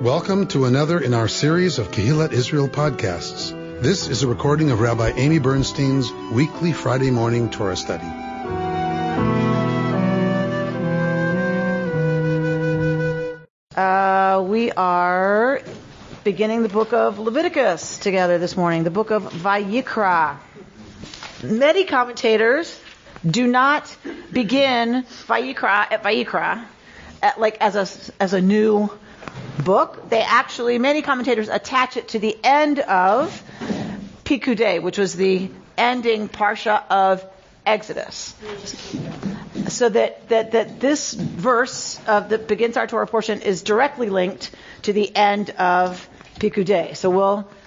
Welcome to another in our series of Kehillat Israel podcasts. This is a recording of Rabbi Amy Bernstein's weekly Friday morning Torah study. We are beginning the book of Leviticus together this morning, the book of Vayikra. Many commentators do not begin Vayikra as a new book. They actually, many commentators attach it to the end of Pikudei, which was the ending parsha of Exodus. So that this verse that begins our Torah portion is directly linked to the end of Pikudei. So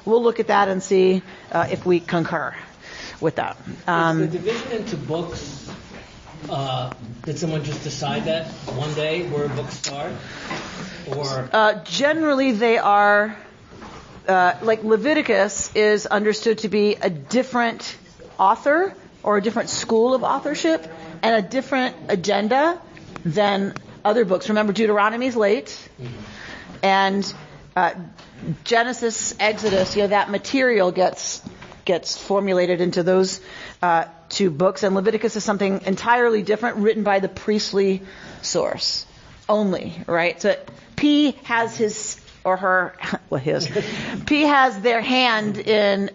we'll look at that and see if we concur with that. Is the division into books, did someone just decide that one day where books start? Or generally they are, like Leviticus is understood to be a different author or a different school of authorship and a different agenda than other books. Remember, Deuteronomy's late, and Genesis, Exodus, that material gets formulated into those two books, and Leviticus is something entirely different, written by the priestly source only, right? So P has his or her, P has their hand in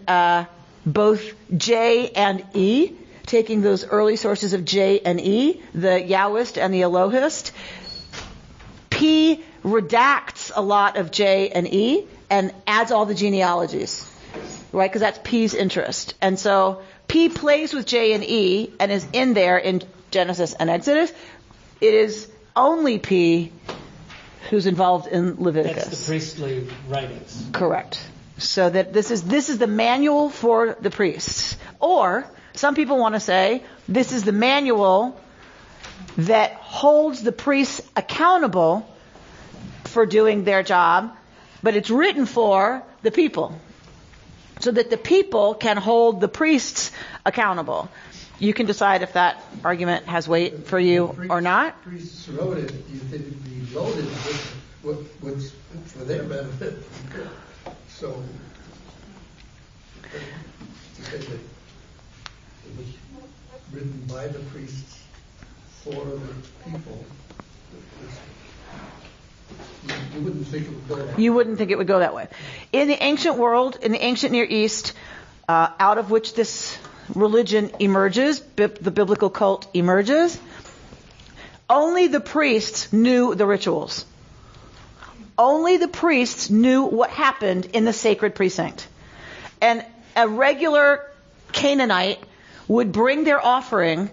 both J and E, taking those early sources of J and E, the Yahwist and the Elohist. P redacts a lot of J and E and adds all the genealogies, right? Because that's P's interest. And so P plays with J and E and is in there in Genesis and Exodus. It is only P who's involved in Leviticus. That's the priestly writings. Correct. So that this is the manual for the priests. Or some people want to say this is the manual that holds the priests accountable for doing their job, but it's written for the people, so that the people can hold the priests accountable. You can decide if that argument has weight for you or not. Priests wrote it. You think it'd be loaded with what's for their benefit. So, to say that it was written by the priests for the people, you wouldn't think it would go that way. You wouldn't think it would go that way. In the ancient world, in the ancient Near East, out of which this religion emerges, the biblical cult emerges, only the priests knew the rituals. Only the priests knew what happened in the sacred precinct. And a regular Canaanite would bring their offering,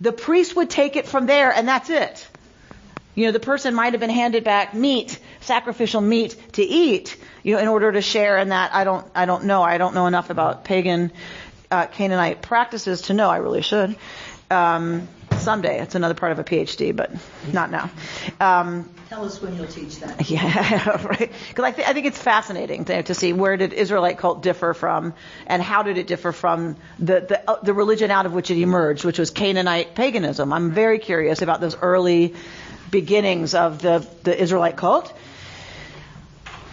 the priest would take it from there, and that's it. The person might have been handed back meat, sacrificial meat to eat, in order to share in that. I don't know. I don't know enough about pagan Canaanite practices to know. I really should. Someday. It's another part of a PhD, but not now. Tell us when you'll teach that. Yeah, right. Because I think it's fascinating to see where did Israelite cult differ from, and how did it differ from the religion out of which it emerged, which was Canaanite paganism. I'm very curious about those early beginnings of the Israelite cult.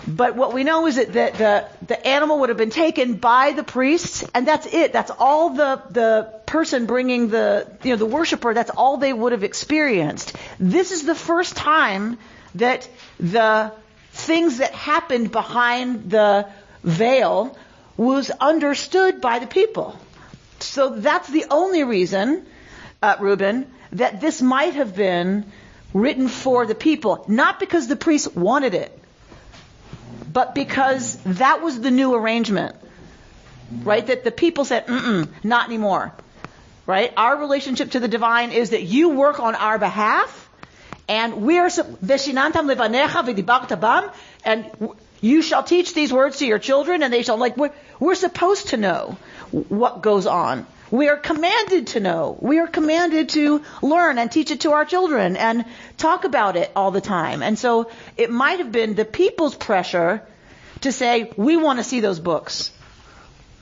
But what we know is that the animal would have been taken by the priests, and that's it. That's all the person bringing the worshiper, that's all they would have experienced. This is the first time that the things that happened behind the veil was understood by the people. So that's the only reason, Reuben, that this might have been written for the people. Not because the priests wanted it, but because that was the new arrangement, right? That the people said, not anymore, right? Our relationship to the divine is that you work on our behalf, and we are, veshinantam levanecha v'dibarta bam, and you shall teach these words to your children, and they shall, we're supposed to know what goes on. We are commanded to know. We are commanded to learn and teach it to our children and talk about it all the time. And so it might have been the people's pressure to say, we want to see those books.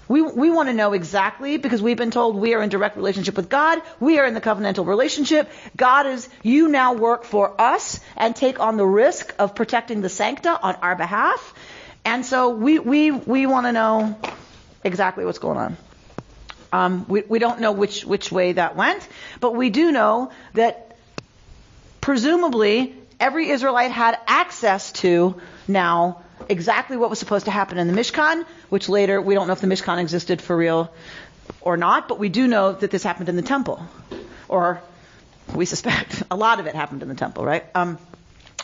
We want to know exactly, because we've been told we are in direct relationship with God. We are in the covenantal relationship. God is, you now work for us and take on the risk of protecting the sancta on our behalf. And so we want to know exactly what's going on. We don't know which way that went, but we do know that presumably every Israelite had access to now exactly what was supposed to happen in the Mishkan, which later, we don't know if the Mishkan existed for real or not, but we do know that this happened in the temple. Or we suspect a lot of it happened in the temple, right?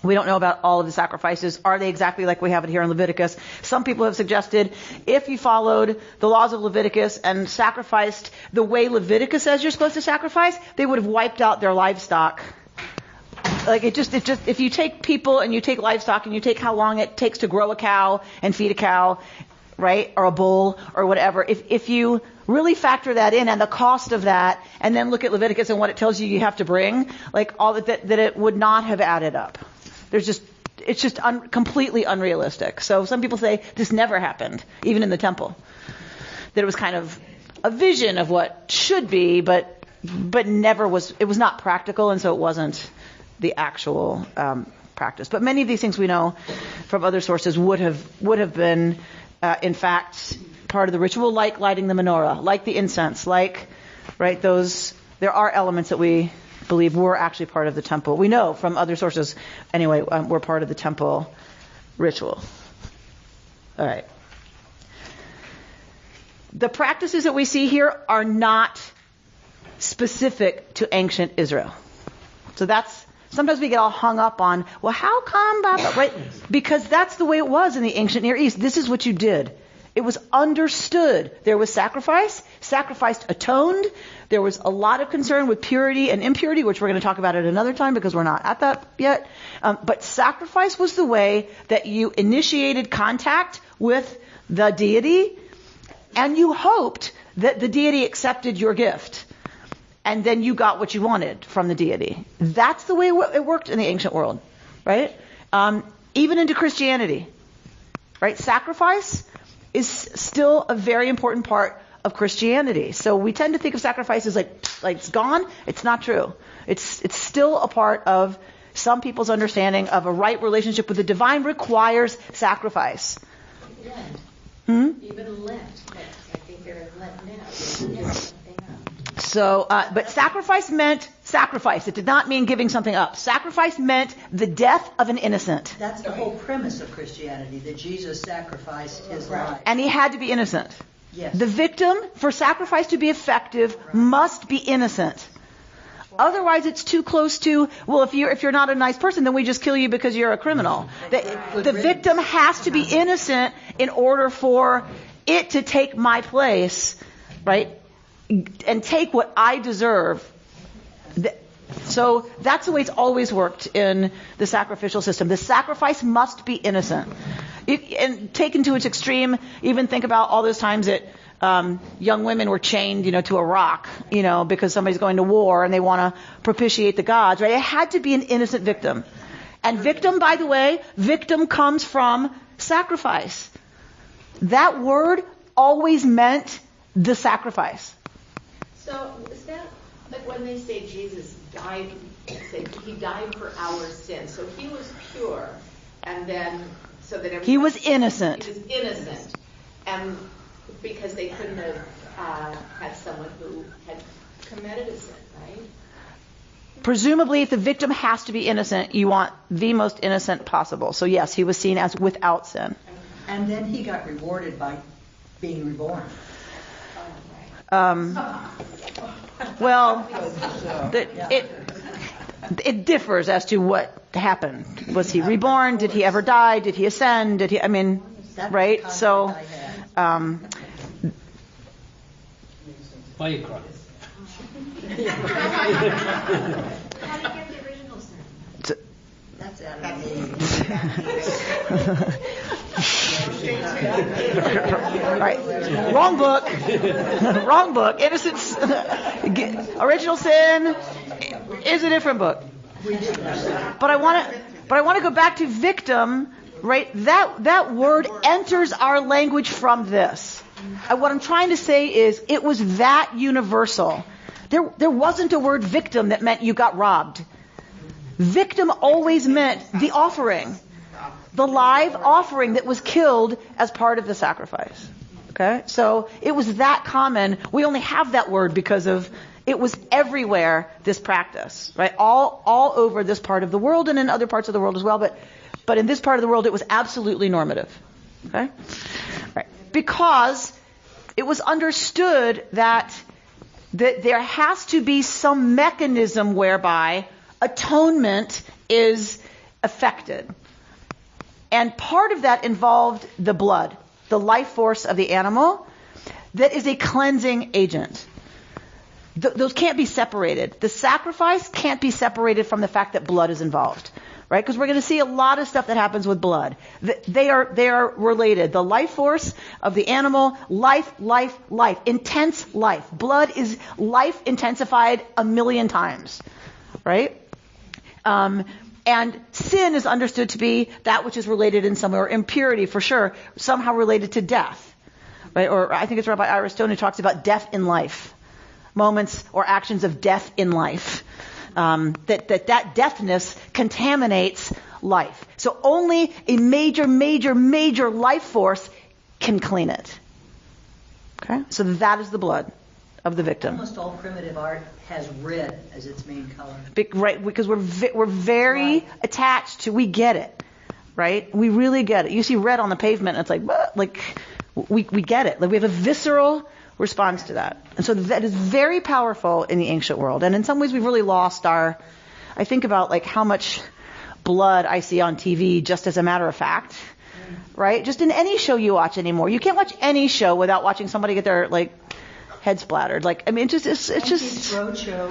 We don't know about all of the sacrifices. Are they exactly like we have it here in Leviticus? Some people have suggested if you followed the laws of Leviticus and sacrificed the way Leviticus says you're supposed to sacrifice, they would have wiped out their livestock. Like it just, if you take people and you take livestock and you take how long it takes to grow a cow and feed a cow, right? Or a bull or whatever. If you really factor that in and the cost of that, and then look at Leviticus and what it tells you have to bring, like all that it would not have added up. It's just completely unrealistic. So some people say this never happened, even in the temple. That it was kind of a vision of what should be, but never was. It was not practical, and so it wasn't the actual practice. But many of these things we know from other sources would have been, in fact, part of the ritual, like lighting the menorah, like the incense, like, right, those. There are elements that we believe were actually part of the temple. We know from other sources, anyway, were part of the temple ritual. All right. The practices that we see here are not specific to ancient Israel. So sometimes we get all hung up on, well, how come, right? Because that's the way it was in the ancient Near East. This is what you did. It was understood. There was sacrifice. Sacrifice atoned. There was a lot of concern with purity and impurity, which we're going to talk about at another time because we're not at that yet. But sacrifice was the way that you initiated contact with the deity, and you hoped that the deity accepted your gift. And then you got what you wanted from the deity. That's the way it worked in the ancient world, right? Even into Christianity, right? Sacrifice is still a very important part of Christianity. So we tend to think of sacrifice as like it's gone. It's not true. It's still a part of some people's understanding of a right relationship with the divine requires sacrifice. Even Lent. I think they're in Lent now. So, but sacrifice meant sacrifice. It did not mean giving something up. Sacrifice meant the death of an innocent. That's the whole premise of Christianity, that Jesus sacrificed his life. And he had to be innocent. Yes. The victim, for sacrifice to be effective, must be innocent. Otherwise, it's too close to, well, if you're not a nice person, then we just kill you because you're a criminal. The victim has to be innocent in order for it to take my place, right? And take what I deserve. So that's the way it's always worked in the sacrificial system. The sacrifice must be innocent. And taken to its extreme, even think about all those times that young women were chained, to a rock, because somebody's going to war and they want to propitiate the gods, right? It had to be an innocent victim. And victim, by the way, victim comes from sacrifice. That word always meant the sacrifice. So is that like when they say Jesus died, he died for our sins. So he was pure, and then so that he was innocent. He was innocent, and because they couldn't have had someone who had committed a sin, right? Presumably, if the victim has to be innocent, you want the most innocent possible. So yes, he was seen as without sin. And then he got rewarded by being reborn. Well, it differs as to what happened. Was he reborn? Did he ever die? Did he ascend? Right? So, Vayikra. How did he get the original sin? That's out right. Wrong book. Wrong book. Innocence. Original sin is a different book. But I want to go back to victim. Right. That word enters our language from this. What I'm trying to say is it was that universal. There wasn't a word victim that meant you got robbed. Victim always meant the offering. The live offering that was killed as part of the sacrifice. Okay? So it was that common. We only have that word because of it was everywhere, this practice, right? All over this part of the world and in other parts of the world as well. But in this part of the world, it was absolutely normative. Okay? Right. Because it was understood that there has to be some mechanism whereby atonement is effected. And part of that involved the blood, the life force of the animal, that is a cleansing agent. Those can't be separated. The sacrifice can't be separated from the fact that blood is involved, right? Because we're going to see a lot of stuff that happens with blood. They are related. The life force of the animal, life, intense life. Blood is life intensified 1,000,000 times, right? And sin is understood to be that which is related in some way, or impurity for sure, somehow related to death, right? Or I think it's Rabbi Ira Stone who talks about death in life, moments or actions of death in life. That deafness contaminates life. So only a major life force can clean it. Okay? So that is the blood of the victim. Almost all primitive art has red as its main color. Right, because we're very attached to, we get it, right? We really get it. You see red on the pavement, and it's like we get it. Like we have a visceral response to that. And so that is very powerful in the ancient world. And in some ways we've really lost I think about like how much blood I see on TV just as a matter of fact, right? Just in any show you watch anymore. You can't watch any show without watching somebody get their like head splattered. Like, I mean, it's just Roadshow.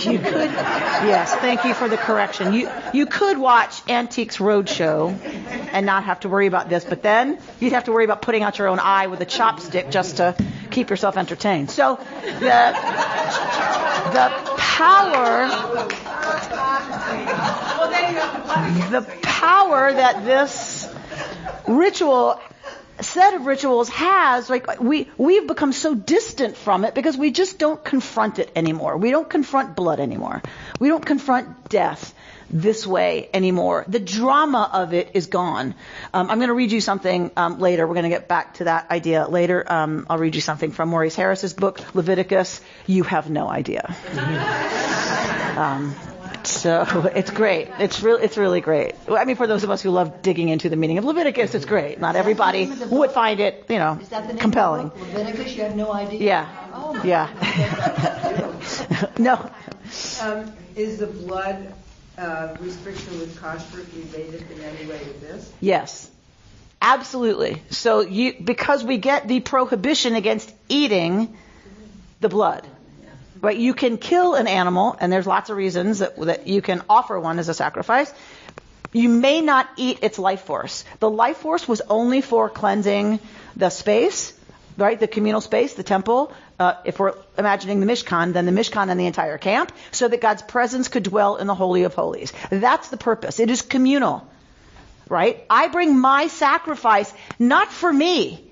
You could, yes, thank you for the correction. You could watch Antiques Roadshow and not have to worry about this, but then you'd have to worry about putting out your own eye with a chopstick just to keep yourself entertained. So the power that this set of rituals has, like we've become so distant from it because we just don't confront it anymore. We don't confront blood anymore. We don't confront death this way anymore. The drama of it is gone. I'm going to read you something later. We're going to get back to that idea later. I'll read you something from Maurice Harris's book, Leviticus. You have no idea. So it's great. It's really great. I mean, for those of us who love digging into the meaning of Leviticus, it's great. Not everybody would find it, Is that the name compelling. Of the book? Leviticus, you have no idea? Yeah. Oh. Yeah. No. Is the blood restriction with kosher related in any way to this? Yes. Absolutely. So because we get the prohibition against eating the blood. Right, you can kill an animal, and there's lots of reasons that you can offer one as a sacrifice. You may not eat its life force. The life force was only for cleansing the space, right? The communal space, the temple. If we're imagining the Mishkan, then the Mishkan and the entire camp, so that God's presence could dwell in the Holy of Holies. That's the purpose. It is communal, right? I bring my sacrifice not for me.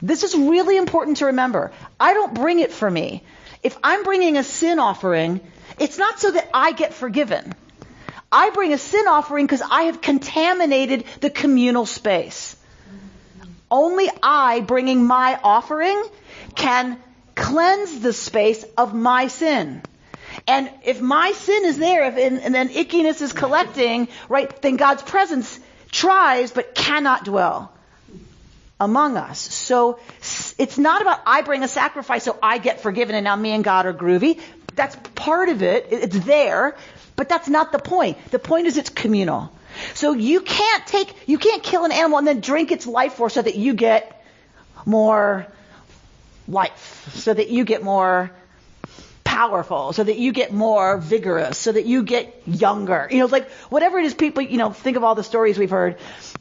This is really important to remember. I don't bring it for me. If I'm bringing a sin offering, it's not so that I get forgiven. I bring a sin offering because I have contaminated the communal space. Only I, bringing my offering, can cleanse the space of my sin. And if my sin is there, and then ickiness is collecting, right, then God's presence tries but cannot dwell among us. So it's not about I bring a sacrifice so I get forgiven and now me and God are groovy. That's part of it. It's there, but that's not the point. The point is it's communal. So you can't kill an animal and then drink its life force so that you get more life, so that you get more powerful, so that you get more vigorous, so that you get younger. Like whatever it is people, think of all the stories we've heard,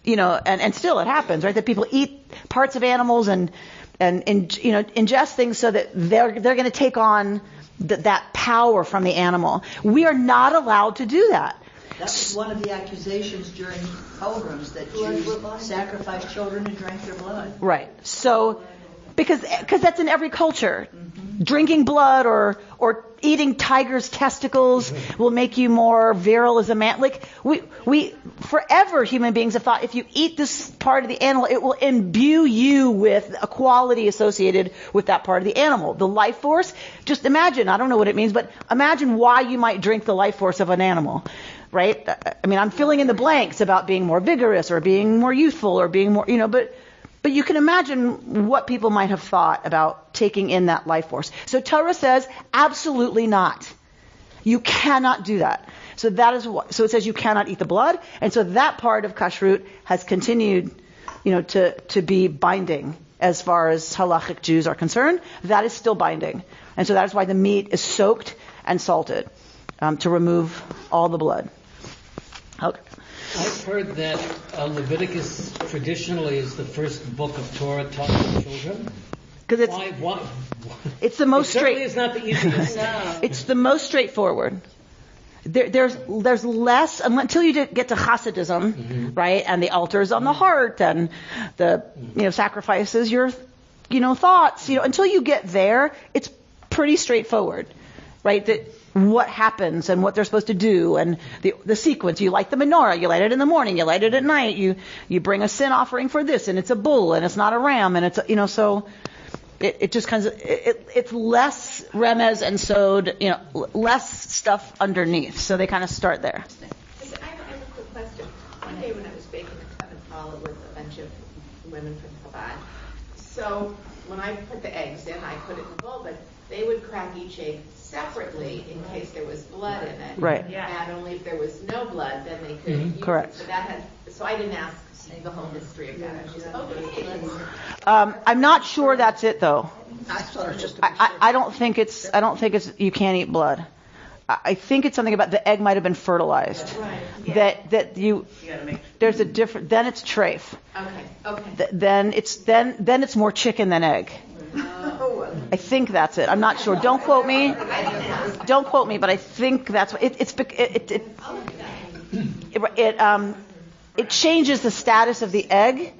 and still it happens, right? That people eat parts of animals and ingest things so that they're going to take on that power from the animal. We are not allowed to do that. That was one of the accusations during pogroms, that Jews sacrificed children and drank their blood. Right. So Because that's in every culture. Drinking blood or eating tiger's testicles will make you more virile as a man. Like we forever human beings have thought if you eat this part of the animal, it will imbue you with a quality associated with that part of the animal. The life force, just imagine, I don't know what it means, but imagine why you might drink the life force of an animal. Right? I mean, I'm filling in the blanks about being more vigorous or being more youthful or being more, but you can imagine what people might have thought about taking in that life force. So Torah says, absolutely not. You cannot do that. So so it says you cannot eat the blood. And so that part of kashrut has continued, to be binding as far as halachic Jews are concerned. That is still binding. And so that is why the meat is soaked and salted, to remove all the blood. Okay. I've heard that Leviticus traditionally is the first book of Torah taught to children. Because Why? It's the most Certainly it's not the easiest. No. It's the most straightforward. There's less until you get to Hasidism, right? And the altars on the heart and the sacrifices your thoughts. Until you get there, it's pretty straightforward, right? That what happens and what they're supposed to do and the sequence. You light the menorah, you light it in the morning, you light it at night, you bring a sin offering for this, and it's a bull and it's not a ram, and it's so it just kind of it's less remez and sod, less stuff underneath. So they kind of start there. I have a quick question. One day when I was baking a coven challah with a bunch of women from Chabad, so when I put the eggs in, I put it in the bowl, but they would crack each egg separately in case there was blood in it. Right. And only if there was no blood, then they could use Correct. it. So I didn't ask the whole history of that. She said, okay. I'm not sure that's it though. I thought it was just I don't think it's you can't eat blood. I think it's something about the egg might have been fertilized. Right. That there's a different. Then it's treif. Okay. Then it's more chicken than egg. I think that's it. I'm not sure. Don't quote me. But I think that's what it changes the status of the egg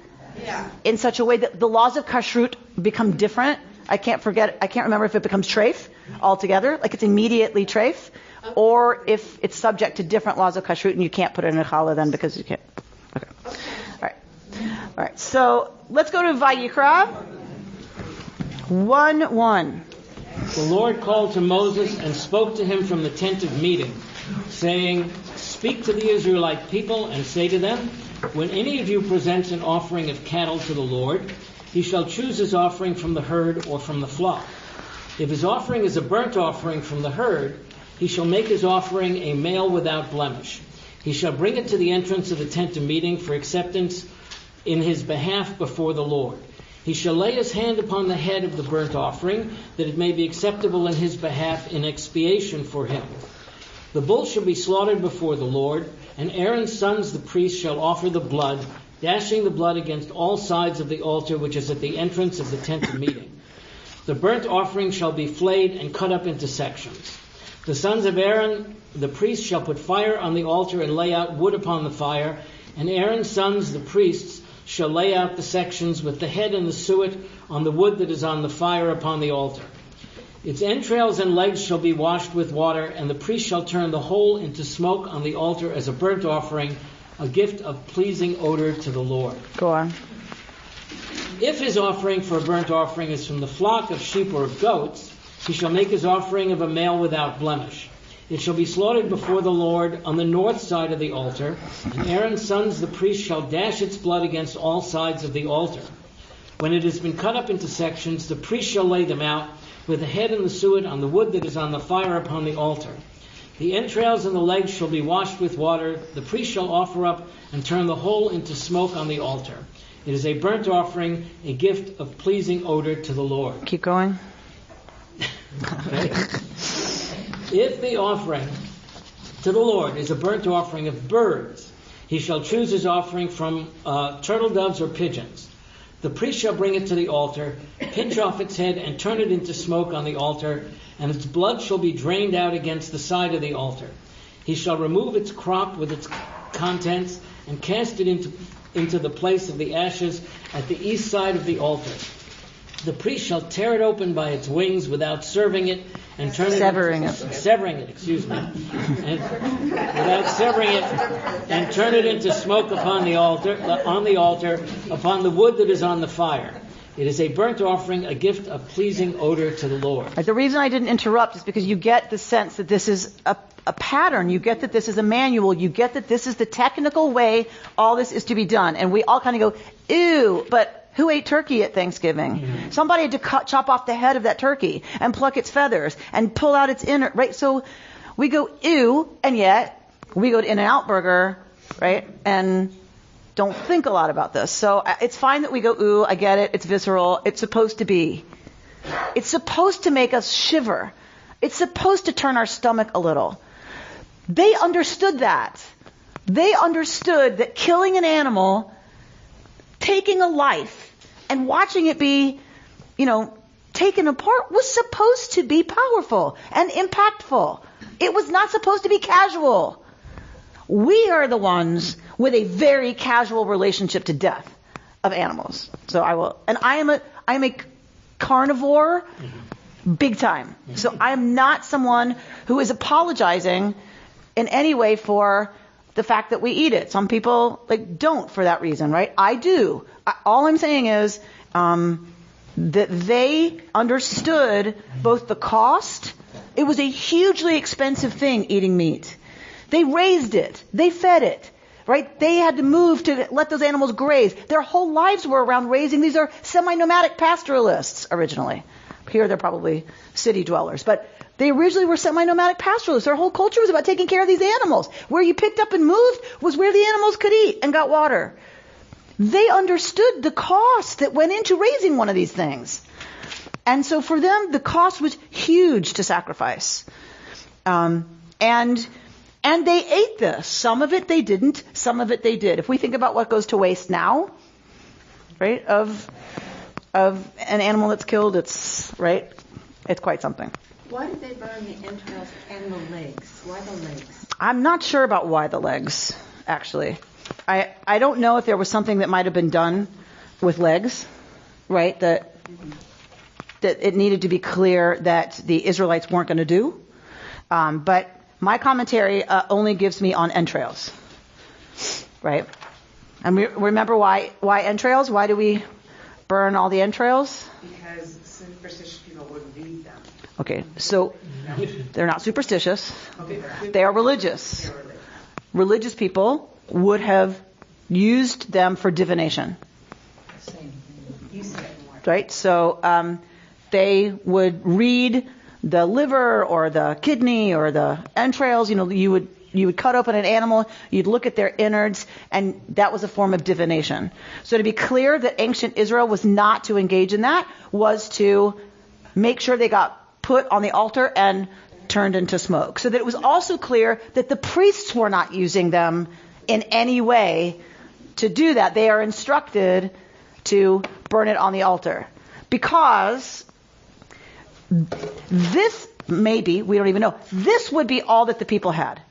in such a way that the laws of kashrut become different. I can't remember if it becomes treif altogether, like it's immediately treif, or if it's subject to different laws of kashrut and you can't put it in a challah then because you can't. Okay. All right. So let's go to Vayikra 1:1. The Lord called to Moses and spoke to him from the tent of meeting, saying, "Speak to the Israelite people and say to them, when any of you presents an offering of cattle to the Lord, he shall choose his offering from the herd or from the flock. If his offering is a burnt offering from the herd, he shall make his offering a male without blemish. He shall bring it to the entrance of the tent of meeting for acceptance in his behalf before the Lord. He shall lay his hand upon the head of the burnt offering, that it may be acceptable in his behalf in expiation for him. The bull shall be slaughtered before the Lord, and Aaron's sons the priests shall offer the blood, dashing the blood against all sides of the altar which is at the entrance of the tent of meeting. The burnt offering shall be flayed and cut up into sections. The sons of Aaron, the priests, shall put fire on the altar and lay out wood upon the fire, and Aaron's sons, the priests, shall lay out the sections with the head and the suet on the wood that is on the fire upon the altar. Its entrails and legs shall be washed with water, and the priest shall turn the whole into smoke on the altar as a burnt offering, a gift of pleasing odor to the Lord. Go on. If his offering for a burnt offering is from the flock of sheep or of goats, he shall make his offering of a male without blemish. It shall be slaughtered before the Lord on the north side of the altar, and Aaron's sons the priest shall dash its blood against all sides of the altar. When it has been cut up into sections, the priest shall lay them out, with the head and the suet on the wood that is on the fire upon the altar. The entrails and the legs shall be washed with water. The priest shall offer up and turn the whole into smoke on the altar. It is a burnt offering, a gift of pleasing odor to the Lord." Keep going. Okay. If the offering to the Lord is a burnt offering of birds, he shall choose his offering from turtle doves or pigeons. The priest shall bring it to the altar, pinch off its head, and turn it into smoke on the altar, and its blood shall be drained out against the side of the altar. He shall remove its crop with its contents and cast it into the place of the ashes at the east side of the altar. The priest shall tear it open by its wings without severing it, and turn it and turn it into smoke upon the altar, upon the wood that is on the fire. It is a burnt offering, a gift of pleasing odor to the Lord. The reason I didn't interrupt is because you get the sense that this is a pattern. You get that this is a manual. You get that this is the technical way all this is to be done. And we all kind of go, ew, but who ate turkey at Thanksgiving? Mm-hmm. Somebody had to chop off the head of that turkey and pluck its feathers and pull out its inner, right? So we go, ew, and yet we go to In-N-Out Burger, right? And don't think a lot about this. So it's fine that we go, ooh, I get it. It's visceral. It's supposed to be. It's supposed to make us shiver. It's supposed to turn our stomach a little. They understood that. They understood that killing an animal, taking a life, and watching it be, taken apart was supposed to be powerful and impactful. It was not supposed to be casual. We are the ones with a very casual relationship to death of animals. So I am a carnivore, big time. So I am not someone who is apologizing in any way for the fact that we eat it. Some people don't for that reason, right? I do. All I'm saying is that they understood both the cost. It was a hugely expensive thing, eating meat. They raised it. They fed it, right? They had to move to let those animals graze. Their whole lives were around raising. These are semi-nomadic pastoralists originally. Here they're probably city dwellers, but they originally were semi-nomadic pastoralists. Their whole culture was about taking care of these animals. Where you picked up and moved was where the animals could eat and got water. They understood the cost that went into raising one of these things. And so for them, the cost was huge to sacrifice. And they ate this. Some of it they didn't. Some of it they did. If we think about what goes to waste now, right, of an animal that's killed, it's quite something. Why did they burn the entrails and the legs? Why the legs? I'm not sure about why the legs, actually. I don't know if there was something that might have been done with legs, right, that it needed to be clear that the Israelites weren't going to do. But my commentary only gives me on entrails, right? And remember why entrails? Why do we burn all the entrails? Because superstitious people wouldn't eat them. Okay, so they're not superstitious. They are religious. Religious people would have used them for divination. Right? So they would read the liver or the kidney or the entrails. You would cut open an animal, you'd look at their innards, and that was a form of divination. So to be clear that ancient Israel was not to engage in that, was to make sure they got put on the altar and turned into smoke. So that it was also clear that the priests were not using them in any way to do that. They are instructed to burn it on the altar. Because this, maybe, we don't even know, this would be all that the people had.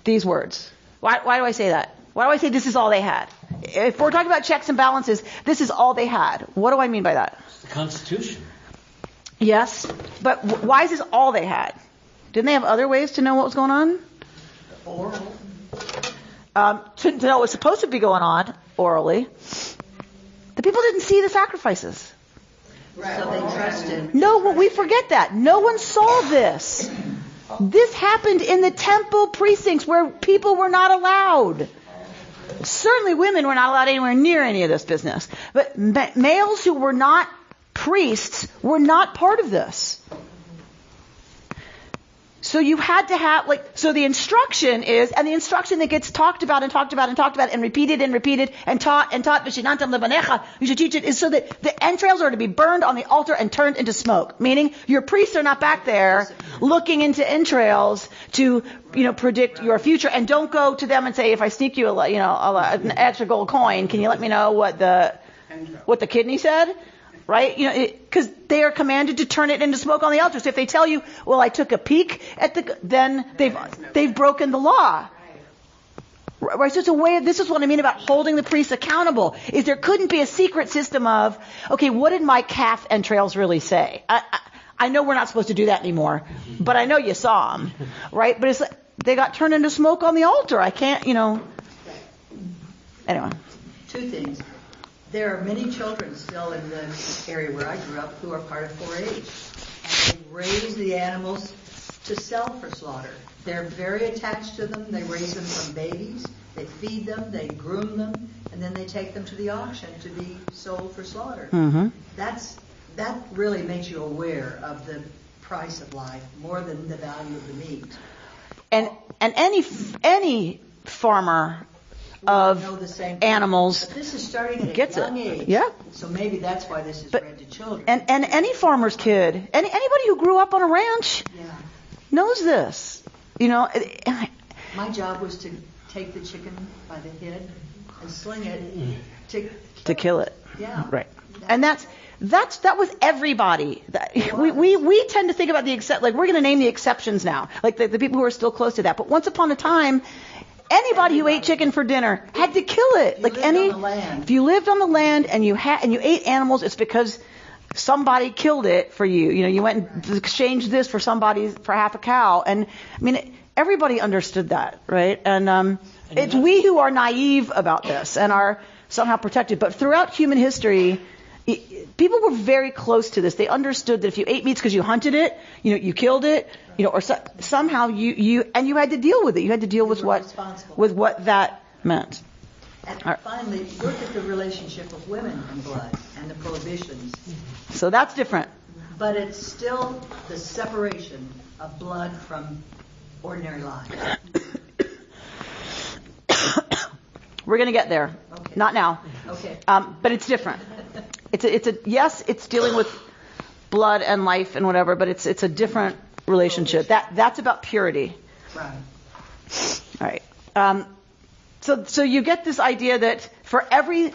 These words. Why do I say that? Why do I say this is all they had? If we're talking about checks and balances, this is all they had. What do I mean by that? It's the Constitution. Yes, but why is this all they had? Didn't they have other ways to know what was going on? Oral. To know what was supposed to be going on orally. The people didn't see the sacrifices. Right. So they trusted. No, well, we forget that. No one saw this. This happened in the temple precincts where people were not allowed. Certainly women were not allowed anywhere near any of this business. But males who were not priests were not part of this. So you had to have, so the instruction is, and the instruction that gets talked about and talked about and talked about and repeated and taught, V'shinantam levanecha, you should teach it, is so that the entrails are to be burned on the altar and turned into smoke. Meaning, your priests are not back there looking into entrails to, predict your future. And don't go to them and say, if I sneak you an extra gold coin, can you let me know what the kidney said? Right? Because they are commanded to turn it into smoke on the altar. So if they tell you, well, I took a peek at then they've broken the law. Right, so it's a way this is what I mean about holding the priests accountable, is there couldn't be a secret system of, okay, what did my calf entrails really say? I know we're not supposed to do that anymore, but I know you saw them, right? But it's like, they got turned into smoke on the altar. I can't, Anyway. Two things. There are many children still in the area where I grew up who are part of 4-H. And they raise the animals to sell for slaughter. They're very attached to them. They raise them from babies. They feed them. They groom them. And then they take them to the auction to be sold for slaughter. Mm-hmm. That really makes you aware of the price of life more than the value of the meat. And any farmer of animals but this is starting at gets a young it. age. Yeah. So maybe that's why this is read to children. And any farmer's kid, anybody who grew up on a ranch knows this. My job was to take the chicken by the head and sling it to kill it. Yeah. Right. And that was everybody. We tend to think about we're going to name the exceptions now, like the people who are still close to that. But once upon a time, anybody who ate chicken for dinner had to kill it. If you lived on the land and you ate animals, it's because somebody killed it for you. You went and exchanged this for half a cow. And everybody understood that, right? And it's we who are naive about this and are somehow protected. But throughout human history, people were very close to this. They understood that if you ate meats because you hunted it, you killed it, or somehow you had to deal with it. You had to deal with what that meant. And finally, look at the relationship of women and blood and the prohibitions. So that's different. But it's still the separation of blood from ordinary life. We're going to get there. Okay. Not now. Okay. But it's different. It's dealing with blood and life and whatever, but it's a different relationship. That's about purity. Right. All right. So you get this idea that for every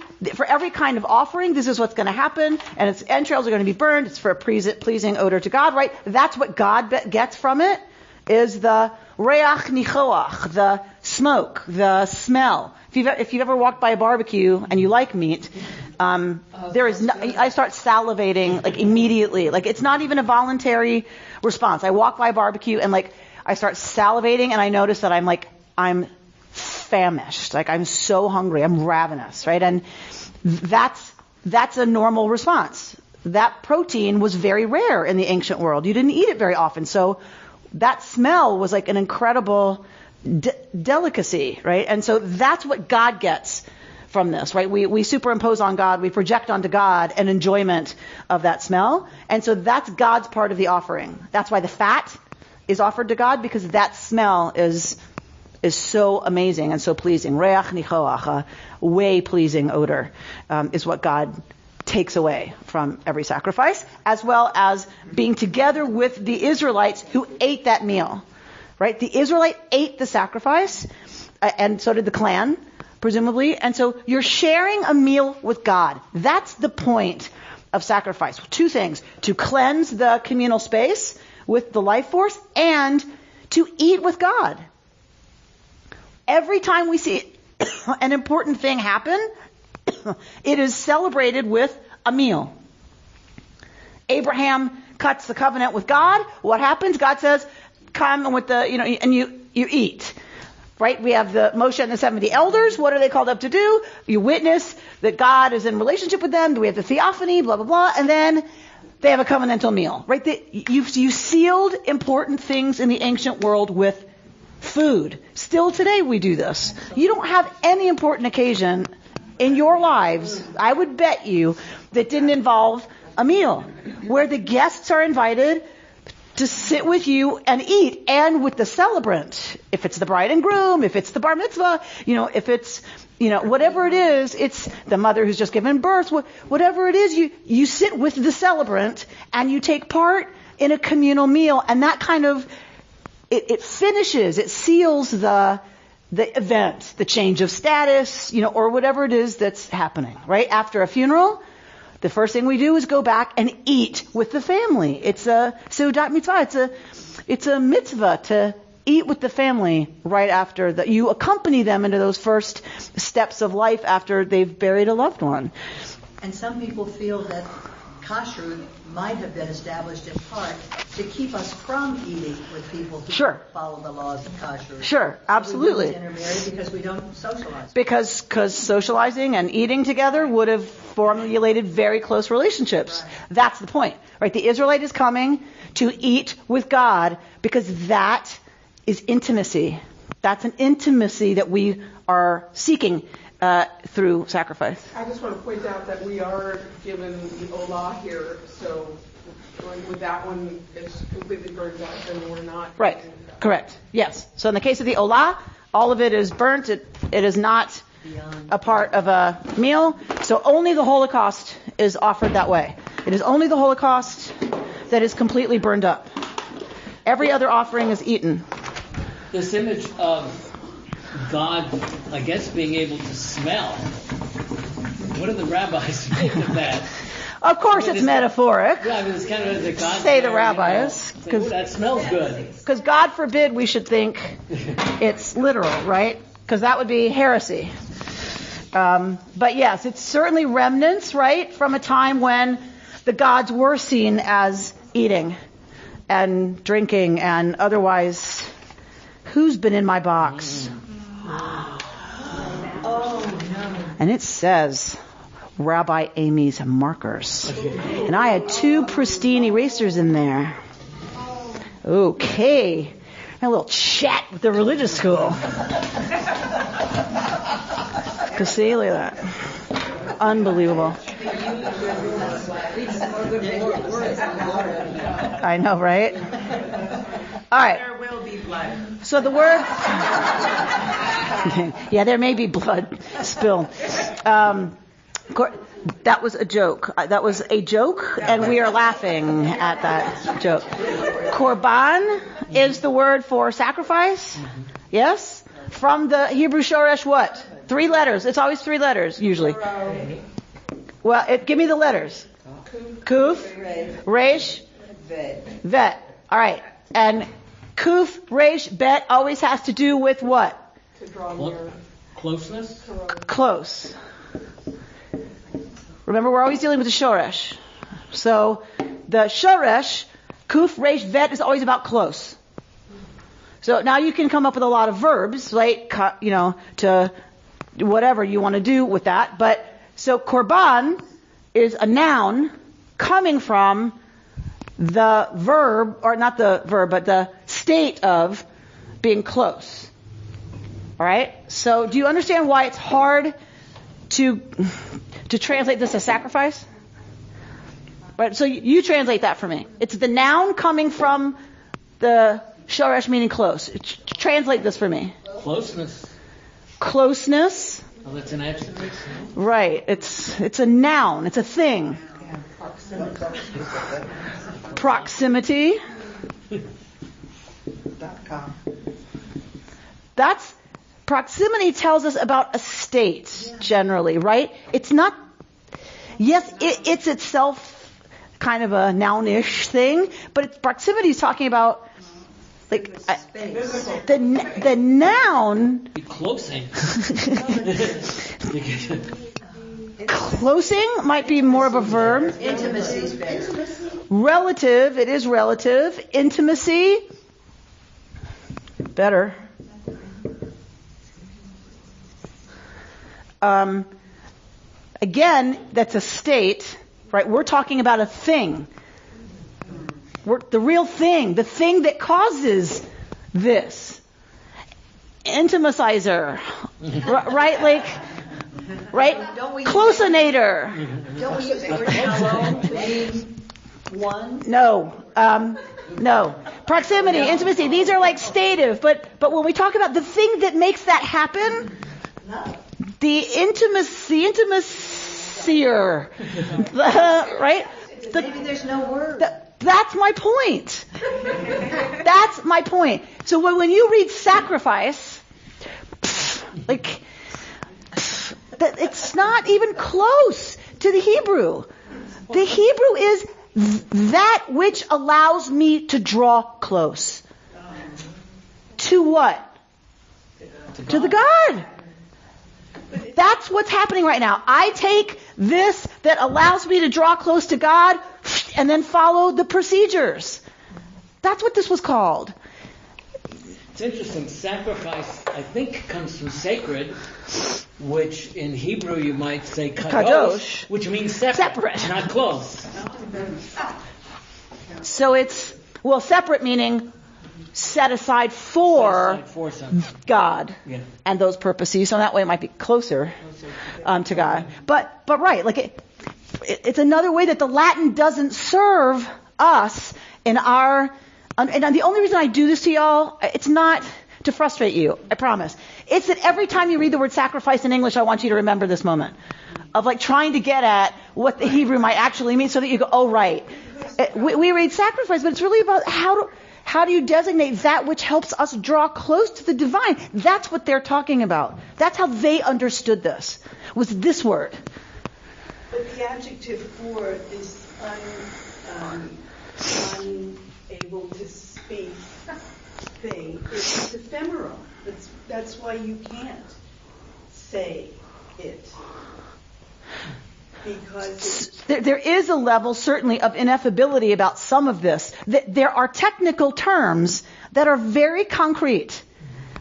kind of offering, this is what's going to happen, and its entrails are going to be burned. It's for a pleasing odor to God, right? That's what God gets from it, is the reach nichoach, the smoke, the smell. If you've ever walked by a barbecue and you like meat, I start salivating immediately. It's not even a voluntary response. I walk by a barbecue and I start salivating, and I notice that I'm famished. I'm so hungry. I'm ravenous, right? And that's a normal response. That protein was very rare in the ancient world. You didn't eat it very often. So that smell was an incredible delicacy, right? And so that's what God gets from this, right? We superimpose on God, we project onto God an enjoyment of that smell. And so that's God's part of the offering. That's why the fat is offered to God, because that smell is so amazing and so pleasing. Reach nichoach, a way pleasing odor, is what God takes away from every sacrifice, as well as being together with the Israelites who ate that meal. Right? The Israelite ate the sacrifice, and so did the clan, presumably. And so you're sharing a meal with God. That's the point of sacrifice. Two things: to cleanse the communal space with the life force, and to eat with God. Every time we see an important thing happen, it is celebrated with a meal. Abraham cuts the covenant with God. What happens? God says, come with and you eat. Right? We have the Moshe and the 70 elders. What are they called up to do? You witness that God is in relationship with them. We have the theophany, blah, blah, blah. And then they have a covenantal meal. Right? You sealed important things in the ancient world with food. Still today we do this. You don't have any important occasion in your lives, I would bet you, that didn't involve a meal, where the guests are invited to sit with you and eat, and with the celebrant. If it's the bride and groom, if it's the bar mitzvah, if it's, whatever it is, it's the mother who's just given birth, whatever it is, you sit with the celebrant and you take part in a communal meal, and that kind of, it finishes, it seals the event, the change of status, or whatever it is that's happening, right? After a funeral, the first thing we do is go back and eat with the family. It's a seudat mitzvah. It's a mitzvah eat with the family right after that. You accompany them into those first steps of life after they've buried a loved one. And some people feel that kashrut might have been established in part to keep us from eating with people who Sure. follow the laws of kashrut. Sure, absolutely. We wouldn't intermarry because we don't socialize. Because socializing and eating together would have formulated very close relationships. Right. That's the point, right? The Israelite is coming to eat with God because that is intimacy. That's an intimacy that we are seeking through sacrifice. I just want to point out that we are given the Olah here, so going with that one, it's completely burned up, and we're not. Right. Correct. Yes. So in the case of the Olah, all of it is burnt. It is not a part of a meal. So only the Holocaust is offered that way. It is only the Holocaust that is completely burned up. Every other offering is eaten. This image of God, I guess, being able to smell. What do the rabbis make of that? Of course, it's metaphoric. Yeah, I mean, it's kind of the God. Say the rabbis, because that smells good. Because God forbid we should think it's literal, right? Because that would be heresy. But yes, it's certainly remnants, right, from a time when the gods were seen as eating and drinking and otherwise. Who's been in my box? And it says Rabbi Amy's markers. And I had 2 pristine erasers in there. Okay. A little chat with the religious school. See, look at that. Unbelievable. I know, right? All right. There will be blood. So the word... yeah, there may be blood spilled. That was a joke. That was a joke, and we are laughing at that joke. Korban is the word for sacrifice. Yes? From the Hebrew shoresh, what? 3 letters. It's always 3 letters, usually. Well, give me the letters. Kuf, Resh, Vet. All right. And Kuf, Resh, Bet always has to do with what? To draw near. Closeness? Close. Remember, we're always dealing with the shoresh. So the shoresh, Kuf, Resh, Vet, is always about close. So now you can come up with a lot of verbs, right? To whatever you want to do with that. But so korban is a noun coming from the verb, or not the verb, but the state of being close. All right? So do you understand why it's hard to translate this as sacrifice? Right? So you translate that for me. It's the noun coming from the shoresh, meaning close. Translate this for me. Closeness. Closeness. Oh, that's an adjective. Right. It's a noun. It's a thing. Proximity. That's proximity tells us about a state generally, right? It's not. Yes, it's itself kind of a noun-ish thing, but proximity is talking about like the noun. Be closing. Closing might be more of a verb. Intimacy is better. Relative, it is relative. Intimacy, better. Again, that's a state, right? We're talking about a thing. The real thing, the thing that causes this. Intimicizer, right? Like, right? Closinator. Don't we use the word shalom to mean one? No. No. Proximity, intimacy, these are like stative, but when we talk about the thing that makes that happen, the intimacier, right? Maybe there's no word. That's my point. That's my point. So when you read sacrifice, it's not even close to the Hebrew. The Hebrew is that which allows me to draw close. to what? To the God. That's what's happening right now. I take this that allows me to draw close to God and then follow the procedures. That's what this was called. It's interesting. Sacrifice, I think, comes from sacred, which in Hebrew you might say kadosh, which means separate. Not close. So it's, separate meaning set aside for God and those purposes. So that way it might be closer to God. But right, like it's another way that the Latin doesn't serve us in our. And the only reason I do this to y'all, it's not to frustrate you, I promise. It's that every time you read the word sacrifice in English, I want you to remember this moment of like trying to get at what the Hebrew might actually mean so that you go, oh, right. We read sacrifice, but it's really about how do you designate that which helps us draw close to the divine? That's what they're talking about. That's how they understood this, was this word. But the adjective for this unable to speak thing is ephemeral. That's why you can't say it. Because there is a level, certainly, of ineffability about some of this. There are technical terms that are very concrete,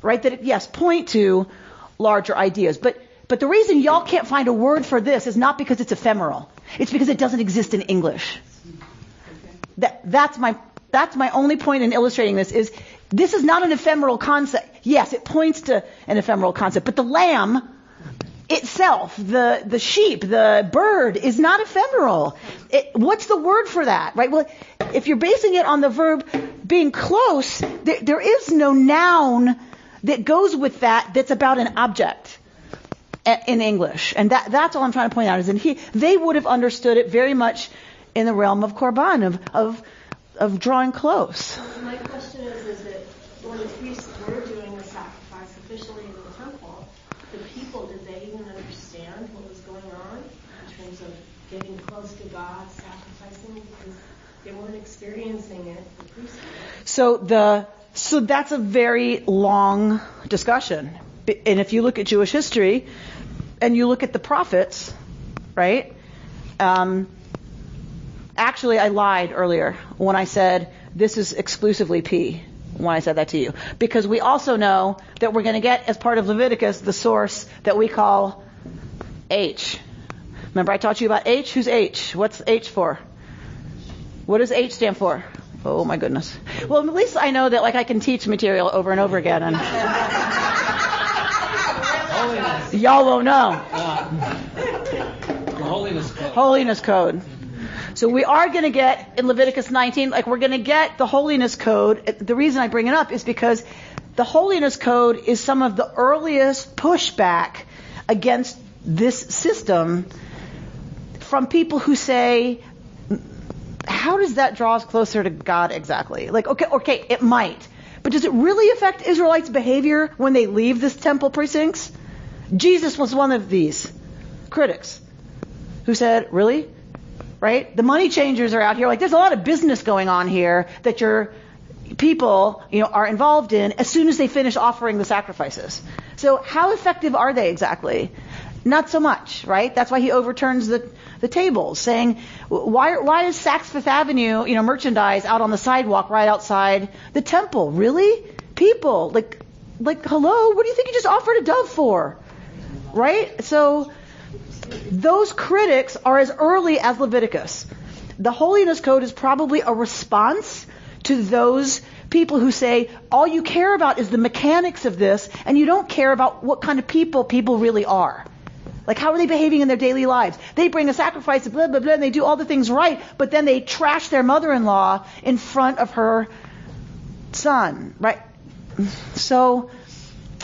right? That, yes, point to larger ideas. But the reason y'all can't find a word for this is not because it's ephemeral. It's because it doesn't exist in English. That's my only point in illustrating this is not an ephemeral concept. Yes, it points to an ephemeral concept, but the lamb itself, the sheep, the bird is not ephemeral. What's the word for that, right? Well, if you're basing it on the verb being close, there is no noun that goes with that that's about an object in English. And that's all I'm trying to point out is they would have understood it very much in the realm of korban, of drawing close. My question is that when the priests were doing the sacrifice officially in the temple, the people, did they even understand what was going on in terms of getting close to God, sacrificing, because they weren't experiencing it, the priests did. So that's a very long discussion. And if you look at Jewish history and you look at the prophets, right? Actually, I lied earlier when I said this is exclusively P, when I said that to you. Because we also know that we're going to get, as part of Leviticus, the source that we call H. Remember I taught you about H? Who's H? What's H for? What does H stand for? Oh, my goodness. Well, at least I know that I can teach material over and over again. And y'all won't know. Holiness code. Holiness code. So we are going to get, in Leviticus 19, we're going to get the holiness code. The reason I bring it up is because the holiness code is some of the earliest pushback against this system from people who say, how does that draw us closer to God exactly? Okay, it might. But does it really affect Israelites' behavior when they leave this temple precincts? Jesus was one of these critics who said, really? Right? The money changers are out here. There's a lot of business going on here that your people, are involved in as soon as they finish offering the sacrifices. So how effective are they exactly? Not so much, right? That's why he overturns the tables, saying, why is Saks Fifth Avenue, merchandise out on the sidewalk right outside the temple? Really? People, hello? What do you think you just offered a dove for? Right? So those critics are as early as Leviticus. The holiness code is probably a response to those people who say, all you care about is the mechanics of this, and you don't care about what kind of people really are. How are they behaving in their daily lives? They bring a sacrifice, blah, blah, blah, and they do all the things right, but then they trash their mother-in-law in front of her son, right? So,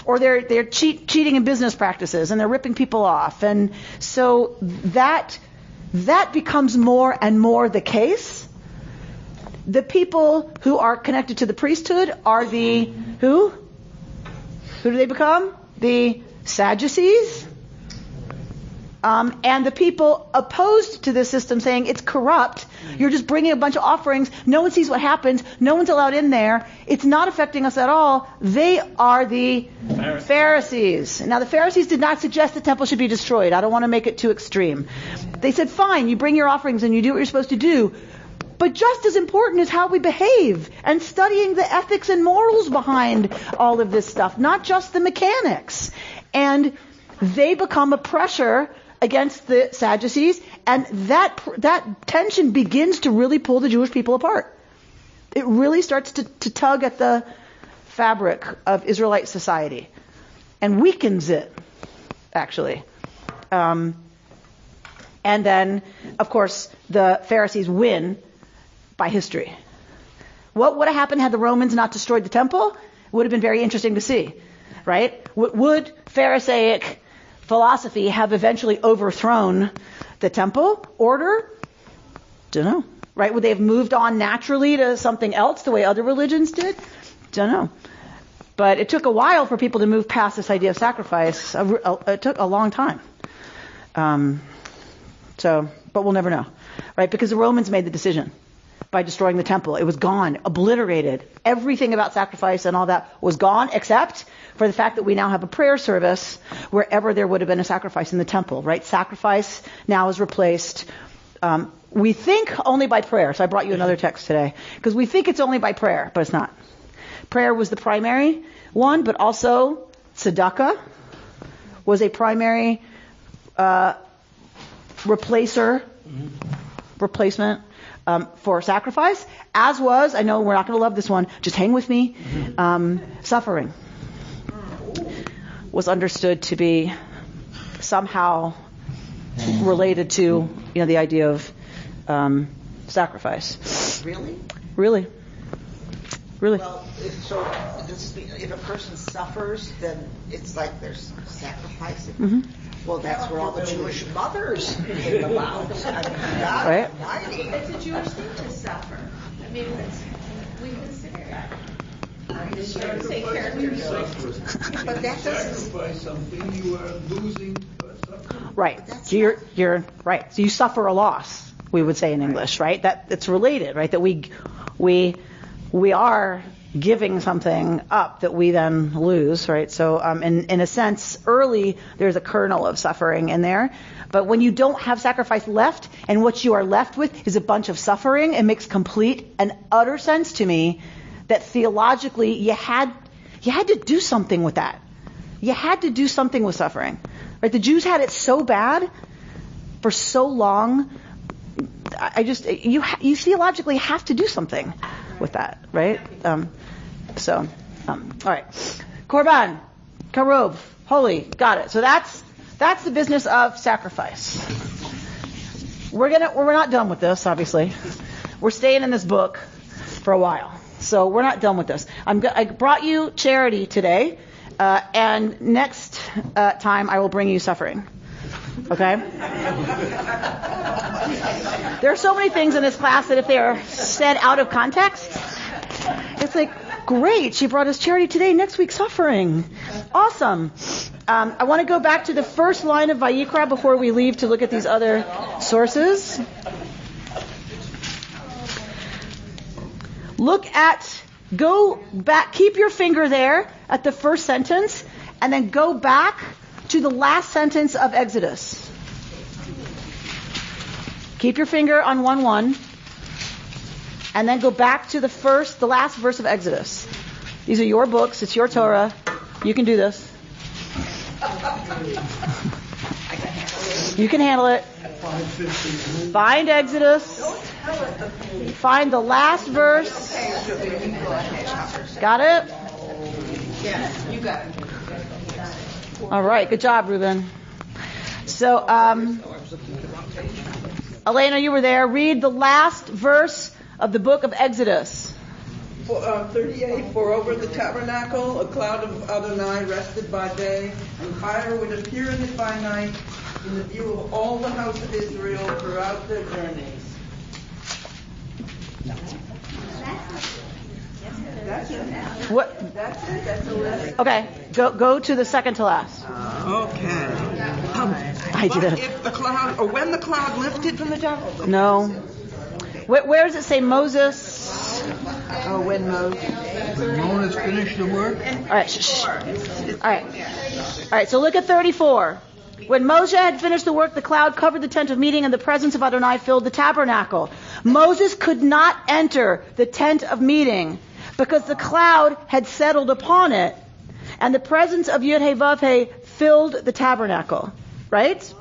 or they're cheating in business practices, and they're ripping people off. And so that becomes more and more the case. The people who are connected to the priesthood are the who? Who do they become? The Sadducees? And the people opposed to this system saying it's corrupt. You're just bringing a bunch of offerings. No one sees what happens. No one's allowed in there. It's not affecting us at all. They are the Pharisees. Now, the Pharisees did not suggest the temple should be destroyed. I don't want to make it too extreme. They said, fine, you bring your offerings and you do what you're supposed to do. But just as important is how we behave and studying the ethics and morals behind all of this stuff, not just the mechanics. And they become a pressure against the Sadducees, and that tension begins to really pull the Jewish people apart. It really starts to tug at the fabric of Israelite society and weakens it, actually. And then, of course, the Pharisees win by history. What would have happened had the Romans not destroyed the temple? It would have been very interesting to see, right? Would Pharisaic philosophy have eventually overthrown the temple order? Don't know. Right? Would they have moved on naturally to something else the way other religions did? Don't know. But it took a while for people to move past this idea of sacrifice. It took a long time. But we'll never know. Right? Because the Romans made the decision by destroying the temple. It was gone, obliterated. Everything about sacrifice and all that was gone, except for the fact that we now have a prayer service wherever there would have been a sacrifice in the temple, right? Sacrifice now is replaced, we think, only by prayer. So I brought you another text today, because we think it's only by prayer, but it's not. Prayer was the primary one, but also tzedakah was a primary replacement for sacrifice, as was, I know we're not going to love this one, just hang with me, suffering was understood to be somehow related to, the idea of sacrifice. Really? Really. Well, if a person suffers, then it's like there's sacrifice. Mm-hmm. Well, that's where all the Jewish mothers came about. God right? Almighty. It's a Jewish thing to suffer. I mean, we consider it. But that doesn't. Sacrifice something, you are losing something. Right. So you're right. So you suffer a loss, we would say in English, right? That it's related, right? That we are giving something up that we then lose, right? So in a sense, early there's a kernel of suffering in there. But when you don't have sacrifice left, and what you are left with is a bunch of suffering, it makes complete and utter sense to me that theologically you had to do something with that. You had to do something with suffering. Right? The Jews had it so bad for so long. You theologically have to do something with that, right? All right. Korban, karov, holy, got it. So that's the business of sacrifice. We're not done with this, obviously. We're staying in this book for a while. So we're not done with this. I brought you charity today, and next time I will bring you suffering. Okay? There are so many things in this class that if they are said out of context, it's like, great, she brought us charity today, next week suffering. Awesome. I want to go back to the first line of Vayikra before we leave to look at these other sources. Go back, keep your finger there at the first sentence, and then go back to the last sentence of Exodus. Keep your finger on 1:1, and then go back to the last verse of Exodus. These are your books, it's your Torah. You can do this. You can handle it. Find Exodus. Find the last verse. Got it? Yes, you got it. All right, good job, Reuben. So, Elena, you were there. Read the last verse of the book of Exodus. 38, for over the tabernacle a cloud of Adonai rested by day, and fire would appear in it by night, in the view of all the house of Israel throughout their journeys. That's it. What? That's it. That's the list. Okay, go to the second to last. Okay. I But did. if the cloud, or when the cloud lifted from the tabernacle. No. Where does it say Moses? Oh, when Moses. When Moses finished the work, All right. All right. So look at 34. When Moshe had finished the work, the cloud covered the tent of meeting, and the presence of Adonai filled the tabernacle. Moses could not enter the tent of meeting because the cloud had settled upon it, and the presence of Yud-Heh-Vav-Heh filled the tabernacle. Right?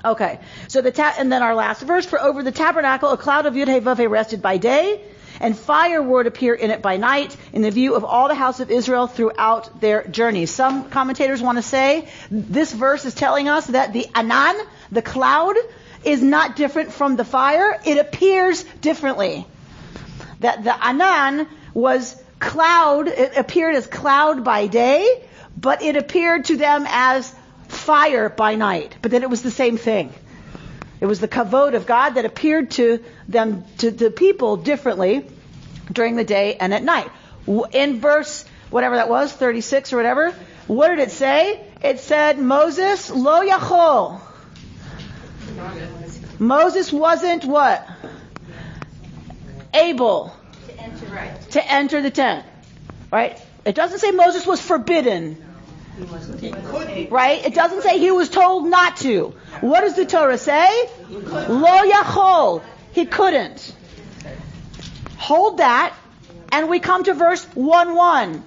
Okay. So and then our last verse, for over the tabernacle a cloud of Yud-Heh-Vav-Heh rested by day, and fire would appear in it by night, in the view of all the house of Israel throughout their journeys. Some commentators want to say this verse is telling us that the Anan, the cloud, is not different from the fire. It appears differently. That the Anan was cloud, it appeared as cloud by day, but it appeared to them as fire by night. But then it was the same thing. It was the kavod of God that appeared to them, to the people differently during the day and at night. In verse, whatever that was, 36 or whatever, what did it say? It said, Moses lo yachol. Moses wasn't what? Able to enter the tent. Right? It doesn't say Moses was forbidden. Right? It doesn't say he was told not to. What does the Torah say? Lo yachol. He couldn't. Hold that, and we come to verse 1:1.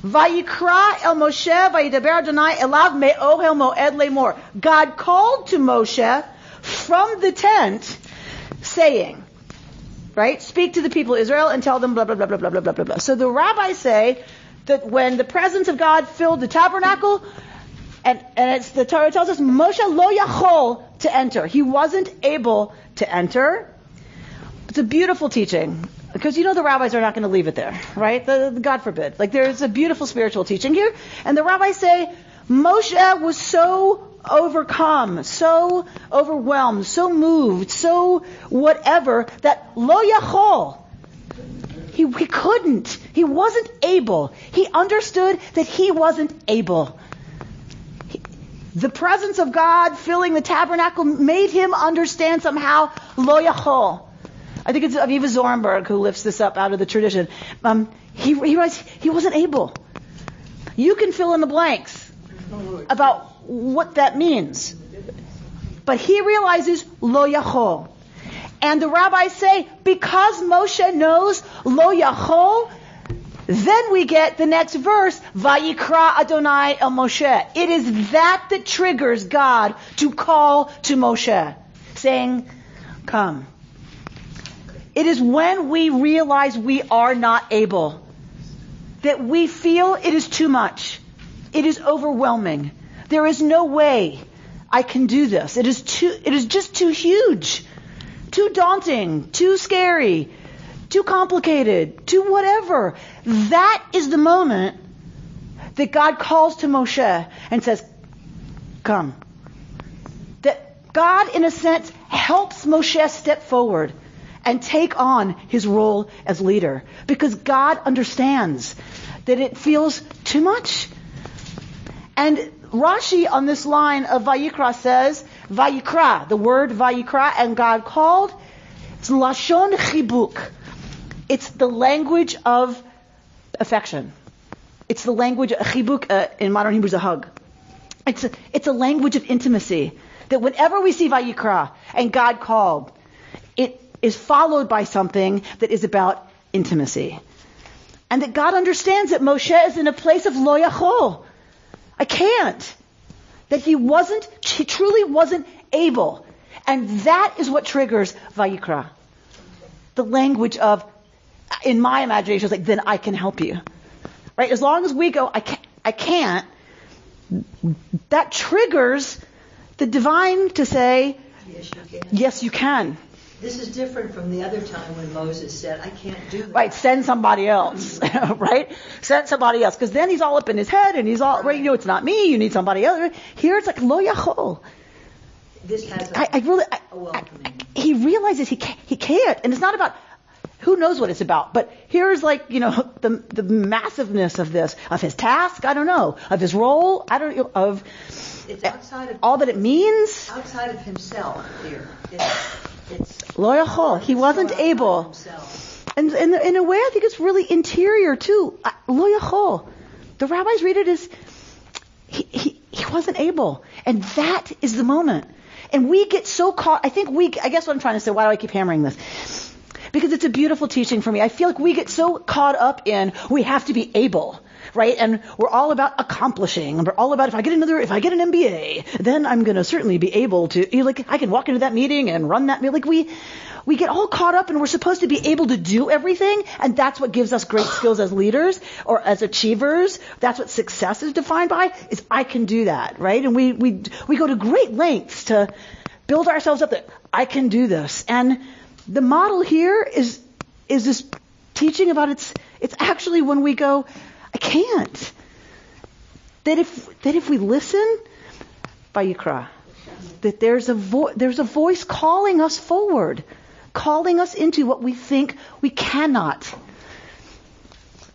Vayikra el Moshe vayidaber Adonai elav me'ohel moed lemor. God called to Moshe from the tent, saying, right? Speak to the people of Israel and tell them blah, blah, blah, blah, blah, blah, blah, blah. So the rabbis say that when the presence of God filled the tabernacle, and it's the Torah tells us Moshe lo yachol to enter. He wasn't able to enter. It's a beautiful teaching because the rabbis are not going to leave it there, right? God forbid. Like there's a beautiful spiritual teaching here, and the rabbis say Moshe was so overcome, so overwhelmed, so moved, so whatever that lo yachol. He couldn't. He wasn't able. He understood that he wasn't able. The presence of God filling the tabernacle made him understand somehow lo yachol. I think it's Aviva Zorenberg who lifts this up out of the tradition. He realized he wasn't able. You can fill in the blanks about what that means. But he realizes lo yachol. And the rabbis say, because Moshe knows lo yachol, then we get the next verse, Vayikra Adonai el Moshe. It is that triggers God to call to Moshe, saying, come. It is when we realize we are not able, that we feel it is too much. It is overwhelming. There is no way I can do this. It is just too huge. Too daunting, too scary, too complicated, too whatever. That is the moment that God calls to Moshe and says, come. That God, in a sense, helps Moshe step forward and take on his role as leader. Because God understands that it feels too much. And Rashi on this line of Vayikra says, Vayikra, the word Vayikra, and God called, it's Lashon Chibuk. It's the language of affection. It's the language of Chibuk, in modern Hebrew is a hug. It's a language of intimacy. That whenever we see Vayikra and God called, it is followed by something that is about intimacy. And that God understands that Moshe is in a place of lo yachol. I can't. That he truly wasn't able. And that is what triggers Vayikra. The language of, in my imagination, it's like, then I can help you. Right? As long as we go, I can't, that triggers the divine to say, yes, you can. Yes, you can. This is different from the other time when Moses said, I can't do that. Right, send somebody else. Right? Send somebody else. Because then he's all up in his head and he's all, right, it's not me, you need somebody else. Here it's like, lo yachol. This has he realizes he can't. And it's not about Who knows what it's about? But here's the massiveness of this, of his task, I don't know, of his role, I don't know, of it's outside of all that it means. Outside of himself here. It's Lo yachol. He wasn't able. And in a way, I think it's really interior too. Lo yachol. The rabbis read it as he wasn't able. And that is the moment. And we get so caught, I guess what I'm trying to say, why do I keep hammering this? Because it's a beautiful teaching for me. I feel like we get so caught up in, we have to be able, right? And we're all about accomplishing. And we're all about, if I get an MBA, then I'm going to certainly be able to, I can walk into that meeting and run that meeting. We get all caught up and we're supposed to be able to do everything. And that's what gives us great skills as leaders or as achievers. That's what success is defined by, is I can do that, right? And we go to great lengths to build ourselves up that I can do this. And the model here is this teaching about it's actually when we go, I can't. That if we listen, Vayikra, that there's a voice calling us forward, calling us into what we think we cannot,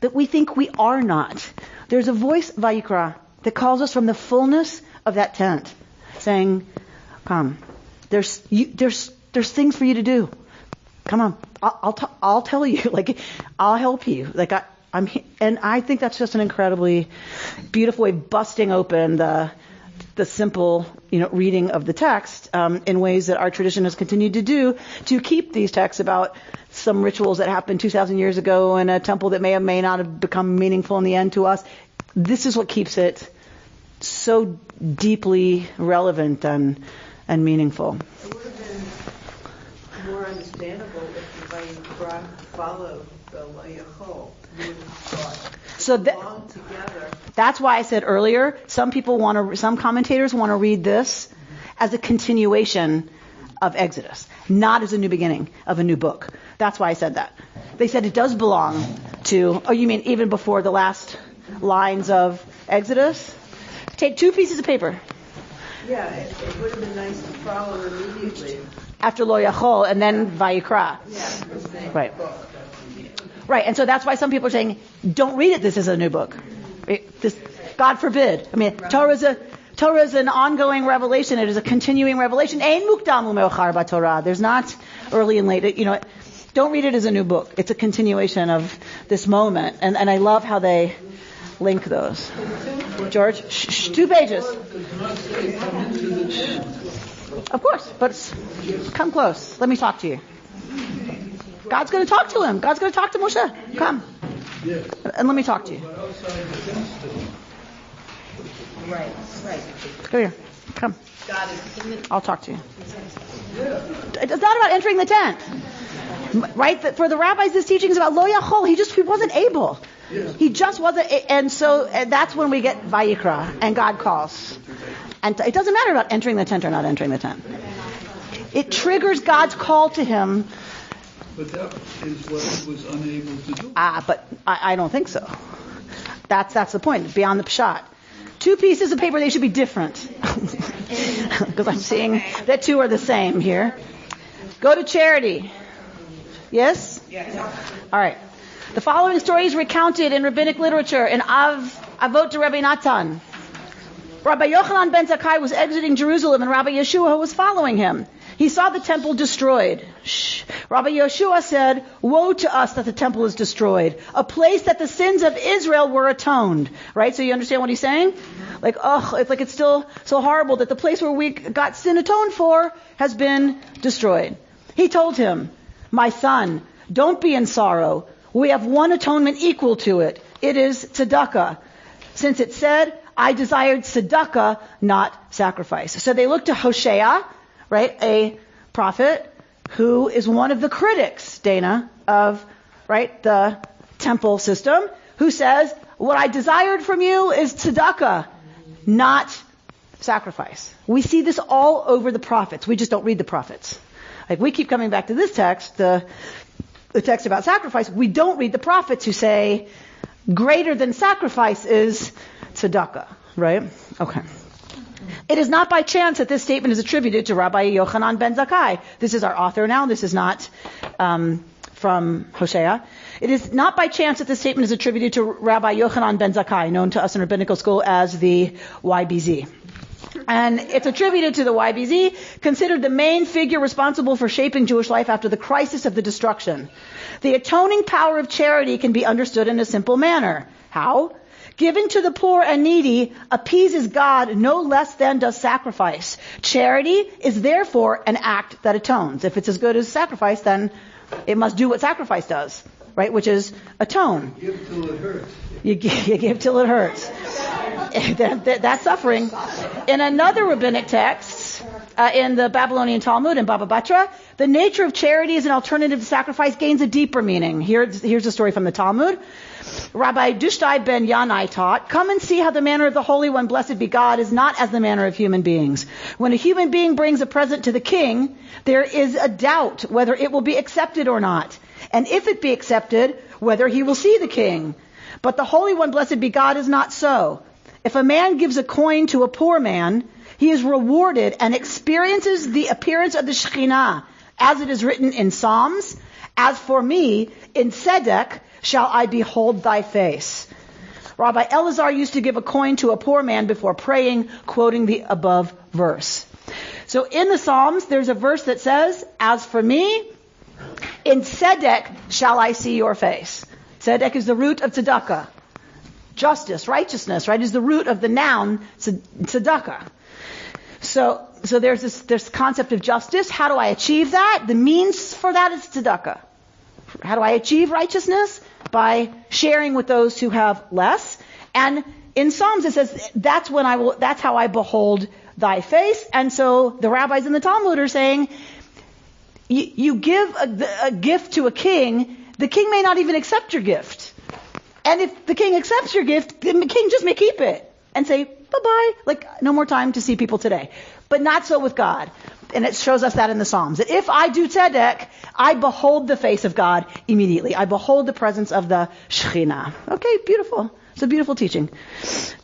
that we think we are not. There's a voice, Vayikra, that calls us from the fullness of that tent, saying, "Come, there's things for you to do. Come on, I'll tell you. I'll help you. I'm." And I think that's just an incredibly beautiful way of busting open the simple, reading of the text in ways that our tradition has continued to do, to keep these texts about some rituals that happened 2,000 years ago in a temple that may or may not have become meaningful in the end to us. This is what keeps it so deeply relevant and meaningful. It would have been more understandable if the Vayikra followed the Lo Yachol. You would have thought. So that's why I said earlier, some commentators want to read this as a continuation of Exodus, not as a new beginning of a new book. That's why I said that. They said it does belong to, you mean even before the last lines of Exodus? Take 2 pieces of paper. Yeah, it would have been nice to follow immediately. After Lo Yachol and then Vayikra. Yeah, right. Right, and so that's why some people are saying, don't read it, this is a new book. God forbid. I mean, Torah is an ongoing revelation. It is a continuing revelation. Ein mukdam u'me'ochar b'Torah. There's not early and late. Don't read it as a new book. It's a continuation of this moment. And I love how they link those. George? 2 pages. Of course, but come close. Let me talk to you. God's going to talk to him. God's going to talk to Moshe. Come. And let me talk to you. Right. Come here. Come. I'll talk to you. It's not about entering the tent. Right? For the rabbis, this teaching is about Lo Yachol. He wasn't able. He just wasn't. And that's when we get Vayikra and God calls. And it doesn't matter about entering the tent or not entering the tent. It triggers God's call to him. But that is what he was unable to do. But I don't think so. That's the point. Beyond the pshat. 2 pieces of paper, they should be different. Because I'm seeing that 2 are the same here. Go to charity. Yes? Yes. All right. The following story is recounted in rabbinic literature in Avot de Rabbi Natan. Rabbi Yochanan ben Zakkai was exiting Jerusalem and Rabbi Yeshua was following him. He saw the temple destroyed. Rabbi Yeshua said, "Woe to us that the temple is destroyed, a place that the sins of Israel were atoned." Right? So you understand what he's saying? It's still so horrible that the place where we got sin atoned for has been destroyed. He told him, "My son, don't be in sorrow. We have one atonement equal to it. It is tzedakah. Since it said, I desired tzedakah, not sacrifice." So they look to Hosea, right, a prophet who is one of the critics, Dana, of, right, the temple system, who says, what I desired from you is tzedakah, not sacrifice. We see this all over the prophets. We just don't read the prophets. We keep coming back to this text, the text about sacrifice. We don't read the prophets who say, greater than sacrifice is tzedakah, right? Okay. It is not by chance that this statement is attributed to Rabbi Yochanan ben Zakkai. This is our author now. This is not from Hosea. It is not by chance that this statement is attributed to Rabbi Yochanan ben Zakkai, known to us in rabbinical school as the YBZ. And it's attributed to the YBZ, considered the main figure responsible for shaping Jewish life after the crisis of the destruction. The atoning power of charity can be understood in a simple manner. How? Giving to the poor and needy appeases God no less than does sacrifice. Charity is therefore an act that atones. If it's as good as sacrifice, then it must do what sacrifice does, right? Which is atone. You give till it hurts. You give till it hurts. That's suffering. In another rabbinic text, in the Babylonian Talmud, in Baba Batra, the nature of charity as an alternative to sacrifice gains a deeper meaning. Here's a story from the Talmud. Rabbi Dushtai ben Yanai taught, "Come and see how the manner of the Holy One, blessed be God, is not as the manner of human beings. When a human being brings a present to the king, there is a doubt whether it will be accepted or not. And if it be accepted, whether he will see the king. But the Holy One, blessed be God, is not so. If a man gives a coin to a poor man, he is rewarded and experiences the appearance of the Shekhinah, as it is written in Psalms, as for me, in Tzedek shall I behold thy face." Rabbi Elazar used to give a coin to a poor man before praying, quoting the above verse. So in the Psalms, there's a verse that says, "As for me, in Tzedek shall I see your face." Tzedek is the root of tzedakah. Justice, righteousness, right, is the root of the noun tzedakah. So there's this concept of justice. How do I achieve that? The means for that is tzedakah. How do I achieve righteousness? By sharing with those who have less. And in Psalms it says, that's how I behold thy face. And so the rabbis in the Talmud are saying, you give a gift to a king, the king may not even accept your gift. And if the king accepts your gift, the king just may keep it and say, bye-bye, like no more time to see people today. But not so with God. And it shows us that in the Psalms. That if I do tzedek, I behold the face of God immediately. I behold the presence of the Shekhinah. Okay, beautiful. It's a beautiful teaching.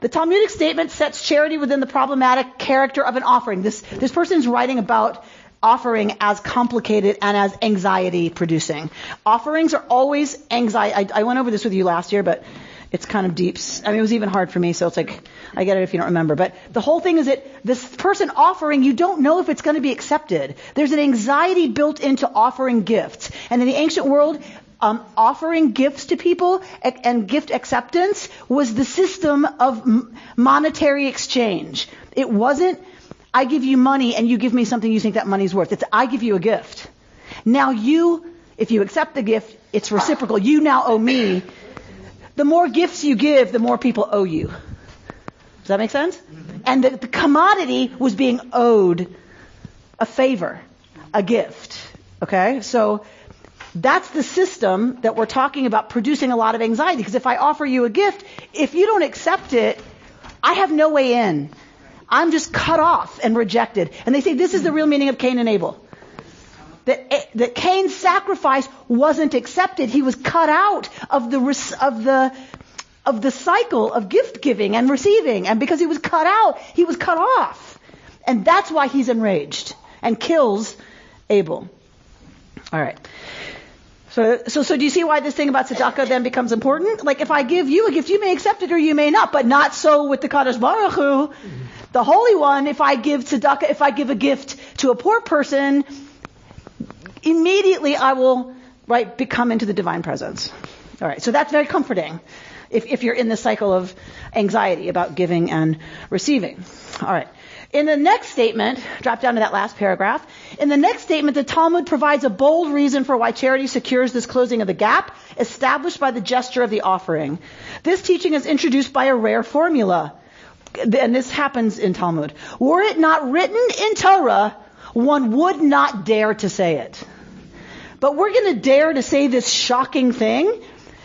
The Talmudic statement sets charity within the problematic character of an offering. This person's writing about offering as complicated and as anxiety producing. Offerings are always anxiety. I went over this with you last year, but it's kind of deep. I mean, it was even hard for me, so it's like, I get it if you don't remember. But the whole thing is that this person offering, you don't know if it's going to be accepted. There's an anxiety built into offering gifts. And in the ancient world, offering gifts to people and gift acceptance was the system of monetary exchange. It wasn't, I give you money and you give me something you think that money's worth. It's, I give you a gift. Now if you accept the gift, it's reciprocal. You now owe me. The more gifts you give, the more people owe you. Does that make sense? Mm-hmm. And the commodity was being owed a favor, a gift. Okay? So that's the system that we're talking about producing a lot of anxiety. Because if I offer you a gift, if you don't accept it, I have no way in. I'm just cut off and rejected. And they say this is the real meaning of Cain and Abel. That Cain's sacrifice wasn't accepted. He was cut out of the cycle of gift giving and receiving. And because he was cut out, he was cut off. And that's why he's enraged and kills Abel. All right. So do you see why this thing about tzedakah then becomes important? Like if I give you a gift, you may accept it or you may not, but not so with the Kadosh Baruch Hu. The Holy One, if I give tzedakah, if I give a gift to a poor person, immediately I will, become into the divine presence. All right, so that's very comforting if you're in the cycle of anxiety about giving and receiving. All right. In the next statement, drop down to that last paragraph. In the next statement, the Talmud provides a bold reason for why charity secures this closing of the gap established by the gesture of the offering. This teaching is introduced by a rare formula. And this happens in Talmud. Were it not written in Torah, one would not dare to say it. But we're going to dare to say this shocking thing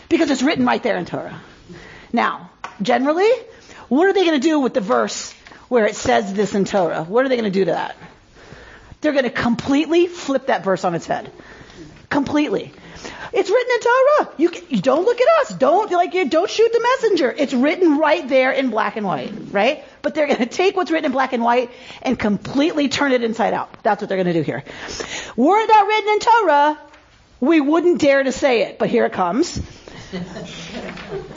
because it's written right there in Torah. Now, generally, what are they going to do with the verse where it says this in Torah? What are they going to do to that? They're going to completely flip that verse on its head. Completely. It's written in Torah. You don't look at us. Don't shoot the messenger. It's written right there in black and white, right? But they're going to take what's written in black and white and completely turn it inside out. That's what they're going to do here. Were that written in Torah, we wouldn't dare to say it, but here it comes.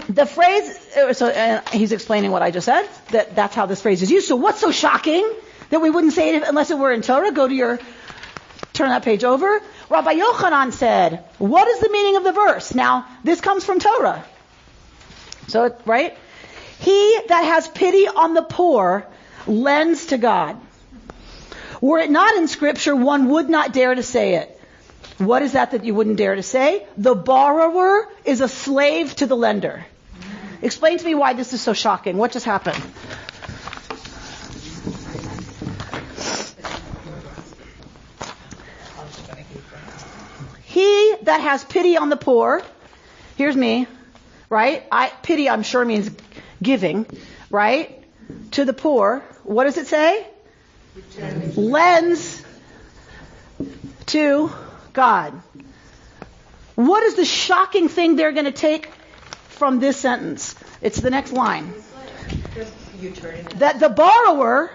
The phrase, so he's explaining what I just said, that's how this phrase is used. So what's so shocking that we wouldn't say it unless it were in Torah? Turn that page over. Rabbi Yochanan said, what is the meaning of the verse? Now, this comes from Torah. So, right? He that has pity on the poor lends to God. Were it not in Scripture, one would not dare to say it. What is that you wouldn't dare to say? The borrower is a slave to the lender. Explain to me why this is so shocking. What just happened? He that has pity on the poor, here's me, right? Pity, I'm sure, means giving, right? To the poor. What does it say? Lends to God. What is the shocking thing they're going to take from this sentence? It's the next line. That the borrower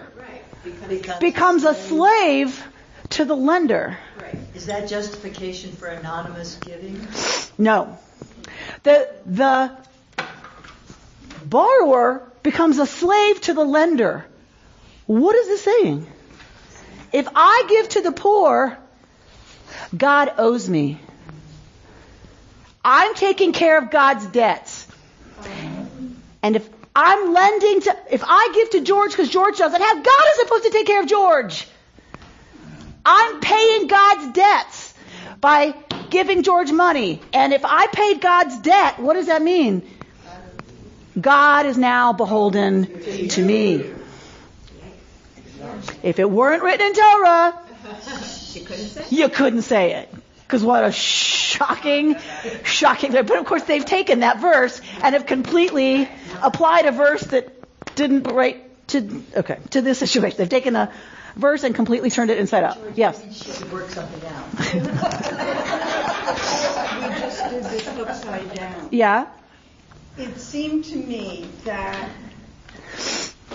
becomes a slave to the lender. Is that justification for anonymous giving? No. The borrower becomes a slave to the lender. What is this saying? If I give to the poor, God owes me. I'm taking care of God's debts. And if I give to George because George doesn't have, God is supposed to take care of George. I'm paying God's debts by giving George money. And if I paid God's debt, what does that mean? God is now beholden to me. If it weren't written in Torah, you couldn't say it. Because what a shocking. But of course they've taken that verse and have completely applied a verse that didn't relate to this situation. They've taken a verse and completely turned it inside out. Yes? She should work something out. We just did this upside down. Yeah? It seemed to me that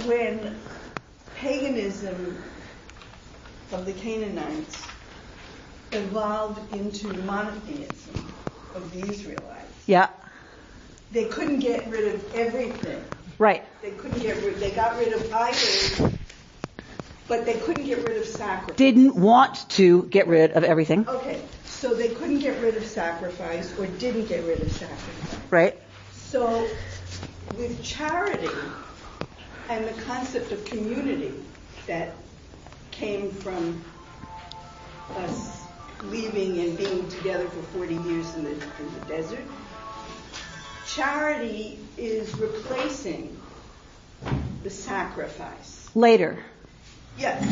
when paganism of the Canaanites evolved into monotheism of the Israelites, Yeah. they couldn't get rid of everything. Right. They got rid of idols, but they couldn't get rid of sacrifice. Didn't want to get rid of everything. Okay, so they couldn't get rid of sacrifice or didn't get rid of sacrifice. Right. So with charity and the concept of community that came from us leaving and being together for 40 years in the desert, charity is replacing the sacrifice. Later. Yes,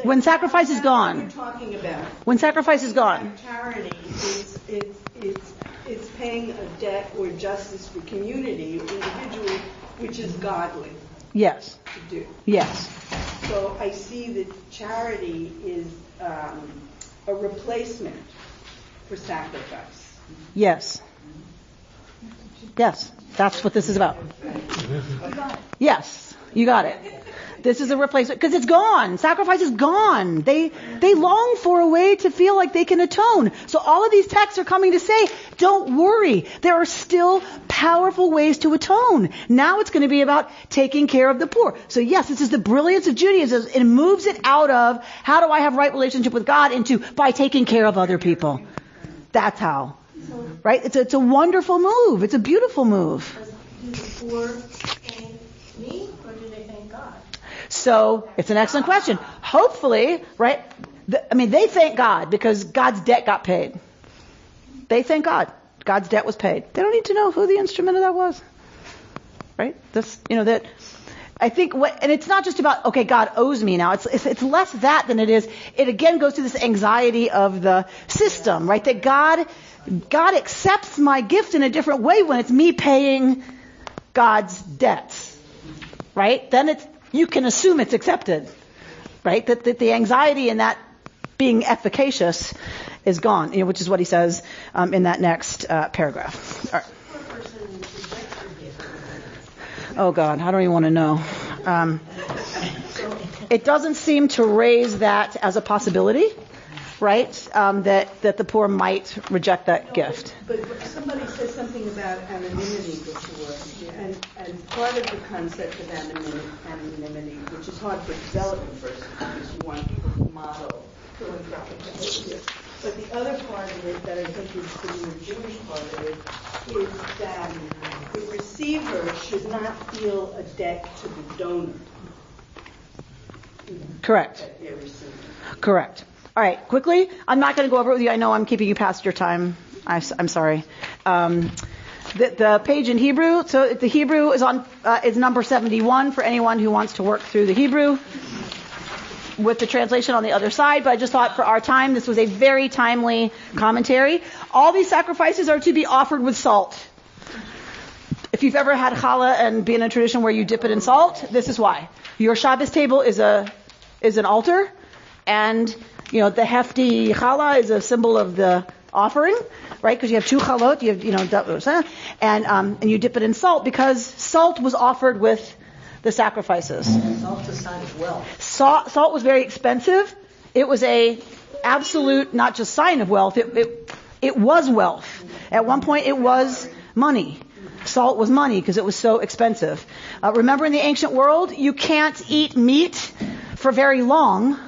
when sacrifice is gone. What you're talking about. When sacrifice is gone. Charity it's paying a debt or justice for community or individual, which is godly. Yes. To do. Yes. So I see that charity is a replacement for sacrifice. Yes. Yes. That's what this is about. Yes. You got it. This is a replacement because it's gone. Sacrifice is gone. They long for a way to feel like they can atone. So all of these texts are coming to say, don't worry. There are still powerful ways to atone. Now it's going to be about taking care of the poor. So yes, this is the brilliance of Judaism. It moves it out of how do I have right relationship with God into by taking care of other people. That's how. Right? It's a wonderful move. It's a beautiful move. Do the poor thank me or do they thank God? So it's an excellent question. Hopefully, right? They thank God because God's debt got paid. They thank God. God's debt was paid. They don't need to know who the instrument of that was. Right? That I think and it's not just about, okay, God owes me now. It's less that than it is. It again goes to this anxiety of the system, right? That God accepts my gift in a different way when it's me paying God's debts. Right? Then you can assume it's accepted. Right? That the anxiety in that being efficacious is gone, which is what he says in that next paragraph. All right. Oh God, I don't even want to know. It doesn't seem to raise that as a possibility. right? That the poor might reject that gift. But somebody said something about anonymity before, and part of the concept of anonymity, which is hard for development versus because you want people to model philanthropic behavior. But the other part of it that I think is the more Jewish part of it is that the receiver should not feel a debt to the donor. Correct. That they're receiving. Correct. All right, quickly. I'm not going to go over it with you. I know I'm keeping you past your time. I'm sorry. The page in Hebrew. So the Hebrew is number 71 for anyone who wants to work through the Hebrew, with the translation on the other side. But I just thought for our time, this was a very timely commentary. All these sacrifices are to be offered with salt. If you've ever had challah and been in a tradition where you dip it in salt, this is why. Your Shabbos table is an altar, and the hefty challah is a symbol of the offering, right? Because you have two chalot, you have and you dip it in salt because salt was offered with the sacrifices. Salt is a sign of wealth. Salt was very expensive. It was a absolute, not just sign of wealth. It was wealth. At one point, it was money. Salt was money because it was so expensive. Remember, in the ancient world, you can't eat meat for very long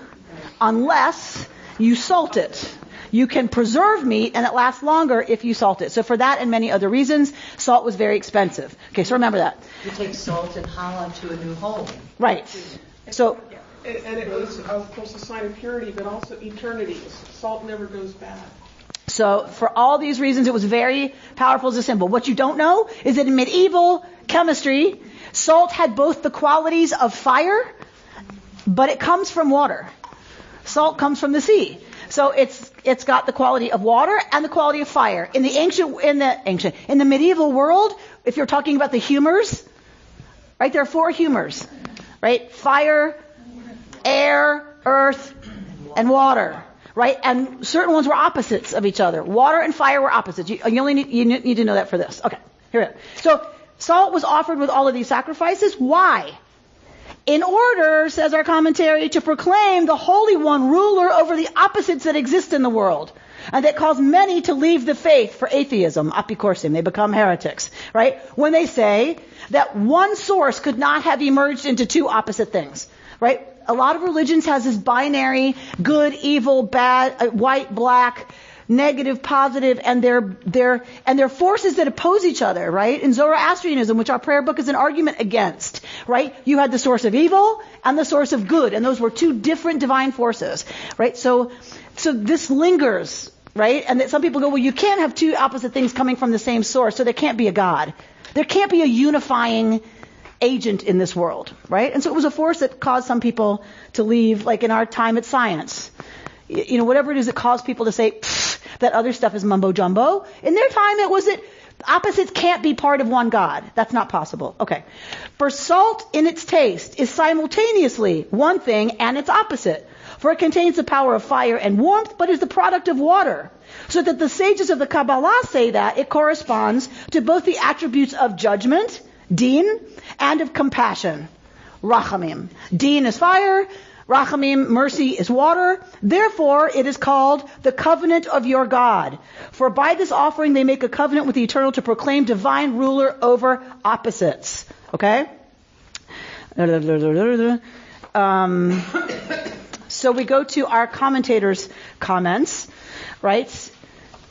unless you salt it. You can preserve meat and it lasts longer if you salt it. So for that and many other reasons, salt was very expensive. Okay, so remember that. You take salt and challah to a new home. Right. So. And it was, of course, a sign of purity, but also eternity. Salt never goes bad. So for all these reasons, it was very powerful as a symbol. What you don't know is that in medieval chemistry, salt had both the qualities of fire, but it comes from water. Salt comes from the sea. So it's got the quality of water and the quality of fire. In the medieval world, if you're talking about the humors, right, there are 4 humors, right? Fire, air, earth, and water, right? And certain ones were opposites of each other. Water and fire were opposites. You only need to know that for this. Okay, here we go. So salt was offered with all of these sacrifices. Why? In order, says our commentary, to proclaim the Holy One ruler over the opposites that exist in the world, and that cause many to leave the faith for atheism, apikorsim, they become heretics, right? When they say that one source could not have emerged into 2 opposite things, right? A lot of religions has this binary, good, evil, bad, white, black, negative, positive, and they're forces that oppose each other, right? In Zoroastrianism, which our prayer book is an argument against, right? You had the source of evil and the source of good, and those were 2 different divine forces, right? So this lingers, right? And that some people go, well, you can't have 2 opposite things coming from the same source, so there can't be a God. There can't be a unifying agent in this world, right? And so it was a force that caused some people to leave, like in our time at science. Whatever it is that caused people to say, that other stuff is mumbo jumbo. In their time, it was that opposites can't be part of one God. That's not possible. Okay. For salt in its taste is simultaneously one thing and its opposite. For it contains the power of fire and warmth, but is the product of water. So that the sages of the Kabbalah say that it corresponds to both the attributes of judgment, din, and of compassion, rachamim. Din is fire, rachamim, mercy, is water. Therefore, it is called the covenant of your God. For by this offering they make a covenant with the Eternal to proclaim divine ruler over opposites. Okay? So we go to our commentators' comments, right?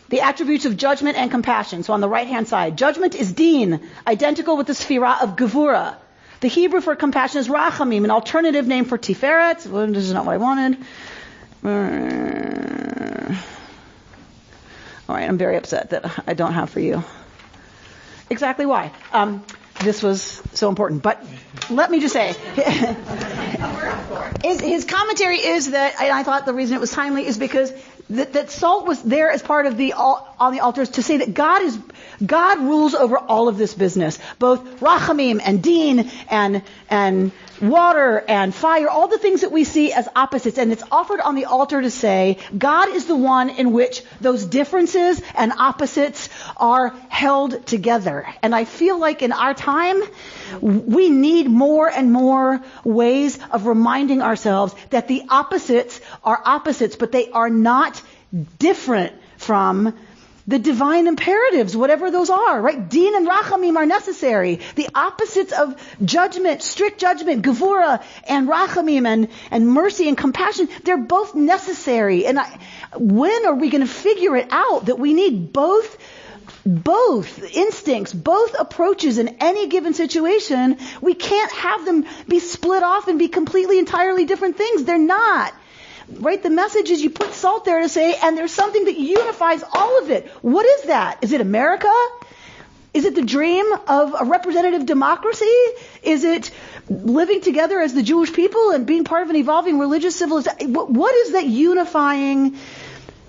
The attributes of judgment and compassion. So on the right-hand side, judgment is din, identical with the sphira of gevura. The Hebrew for compassion is rachamim, an alternative name for tiferet. Well, this is not what I wanted. All right, I'm very upset that I don't have for you exactly why. This was so important. But let me just say, his commentary is that, and I thought the reason it was timely is because that salt was there as part of on the altars to say that God rules over all of this business, both rachamim and din and water and fire, all the things that we see as opposites, and it's offered on the altar to say God is the one in which those differences and opposites are held together. And I feel like in our time, we need more and more ways of reminding ourselves that the opposites are opposites, but they are not different from the divine imperatives, whatever those are, right? Din and rachamim are necessary. The opposites of judgment, strict judgment, gevura and rachamim and mercy and compassion, they're both necessary. And when are we going to figure it out that we need both instincts, both approaches in any given situation? We can't have them be split off and be completely, entirely different things. They're not. Right? The message is you put salt there to say, and there's something that unifies all of it. What is that? Is it America? Is it the dream of a representative democracy? Is it living together as the Jewish people and being part of an evolving religious civilization? What is that unifying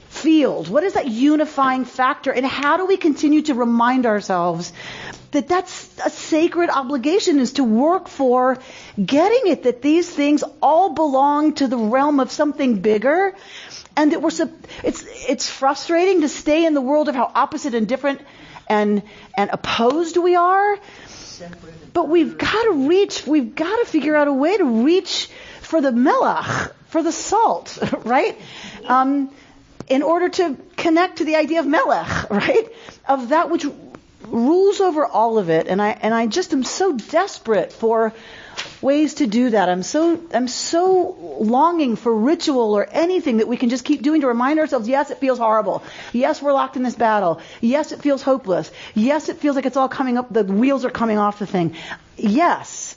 field? What is that unifying factor? And how do we continue to remind ourselves that that's a sacred obligation, is to work for getting it, that these things all belong to the realm of something bigger, and that it's frustrating to stay in the world of how opposite and different and opposed we are. But we've got to figure out a way to reach for the melach, for the salt, right? In order to connect to the idea of melech, right? Of that which rules over all of it. And I just am so desperate for ways to do that. I'm so longing for ritual or anything that we can just keep doing to remind ourselves, yes, it feels horrible. Yes, we're locked in this battle. Yes, it feels hopeless. Yes, it feels like it's all coming up, the wheels are coming off the thing. Yes.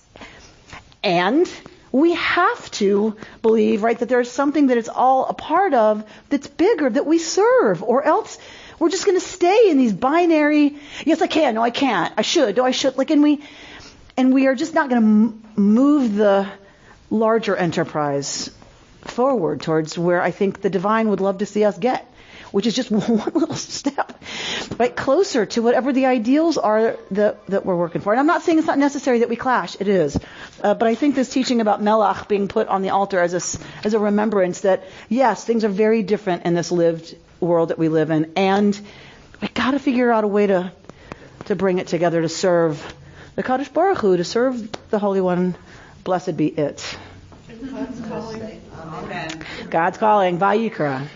And we have to believe, right, that there's something that it's all a part of that's bigger, that we serve, or else we're just going to stay in these binary, yes, I can, no, I can't, I should, no, I should, and we are just not going to move the larger enterprise forward towards where I think the divine would love to see us get, which is just one little step, right, closer to whatever the ideals are that we're working for. And I'm not saying it's not necessary that we clash, it is. But I think this teaching about melach being put on the altar as a remembrance that, yes, things are very different in this lived world that we live in, and we got to figure out a way to bring it together, to serve the Kadosh Baruch Hu, to serve the Holy One. Blessed be it. God's calling. Amen. God's calling. Vayikra.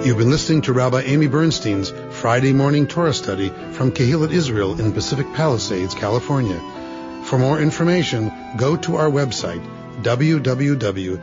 You've been listening to Rabbi Amy Bernstein's Friday morning Torah study from Kehillat Israel in Pacific Palisades, California. For more information, go to our website, www.ourki.org.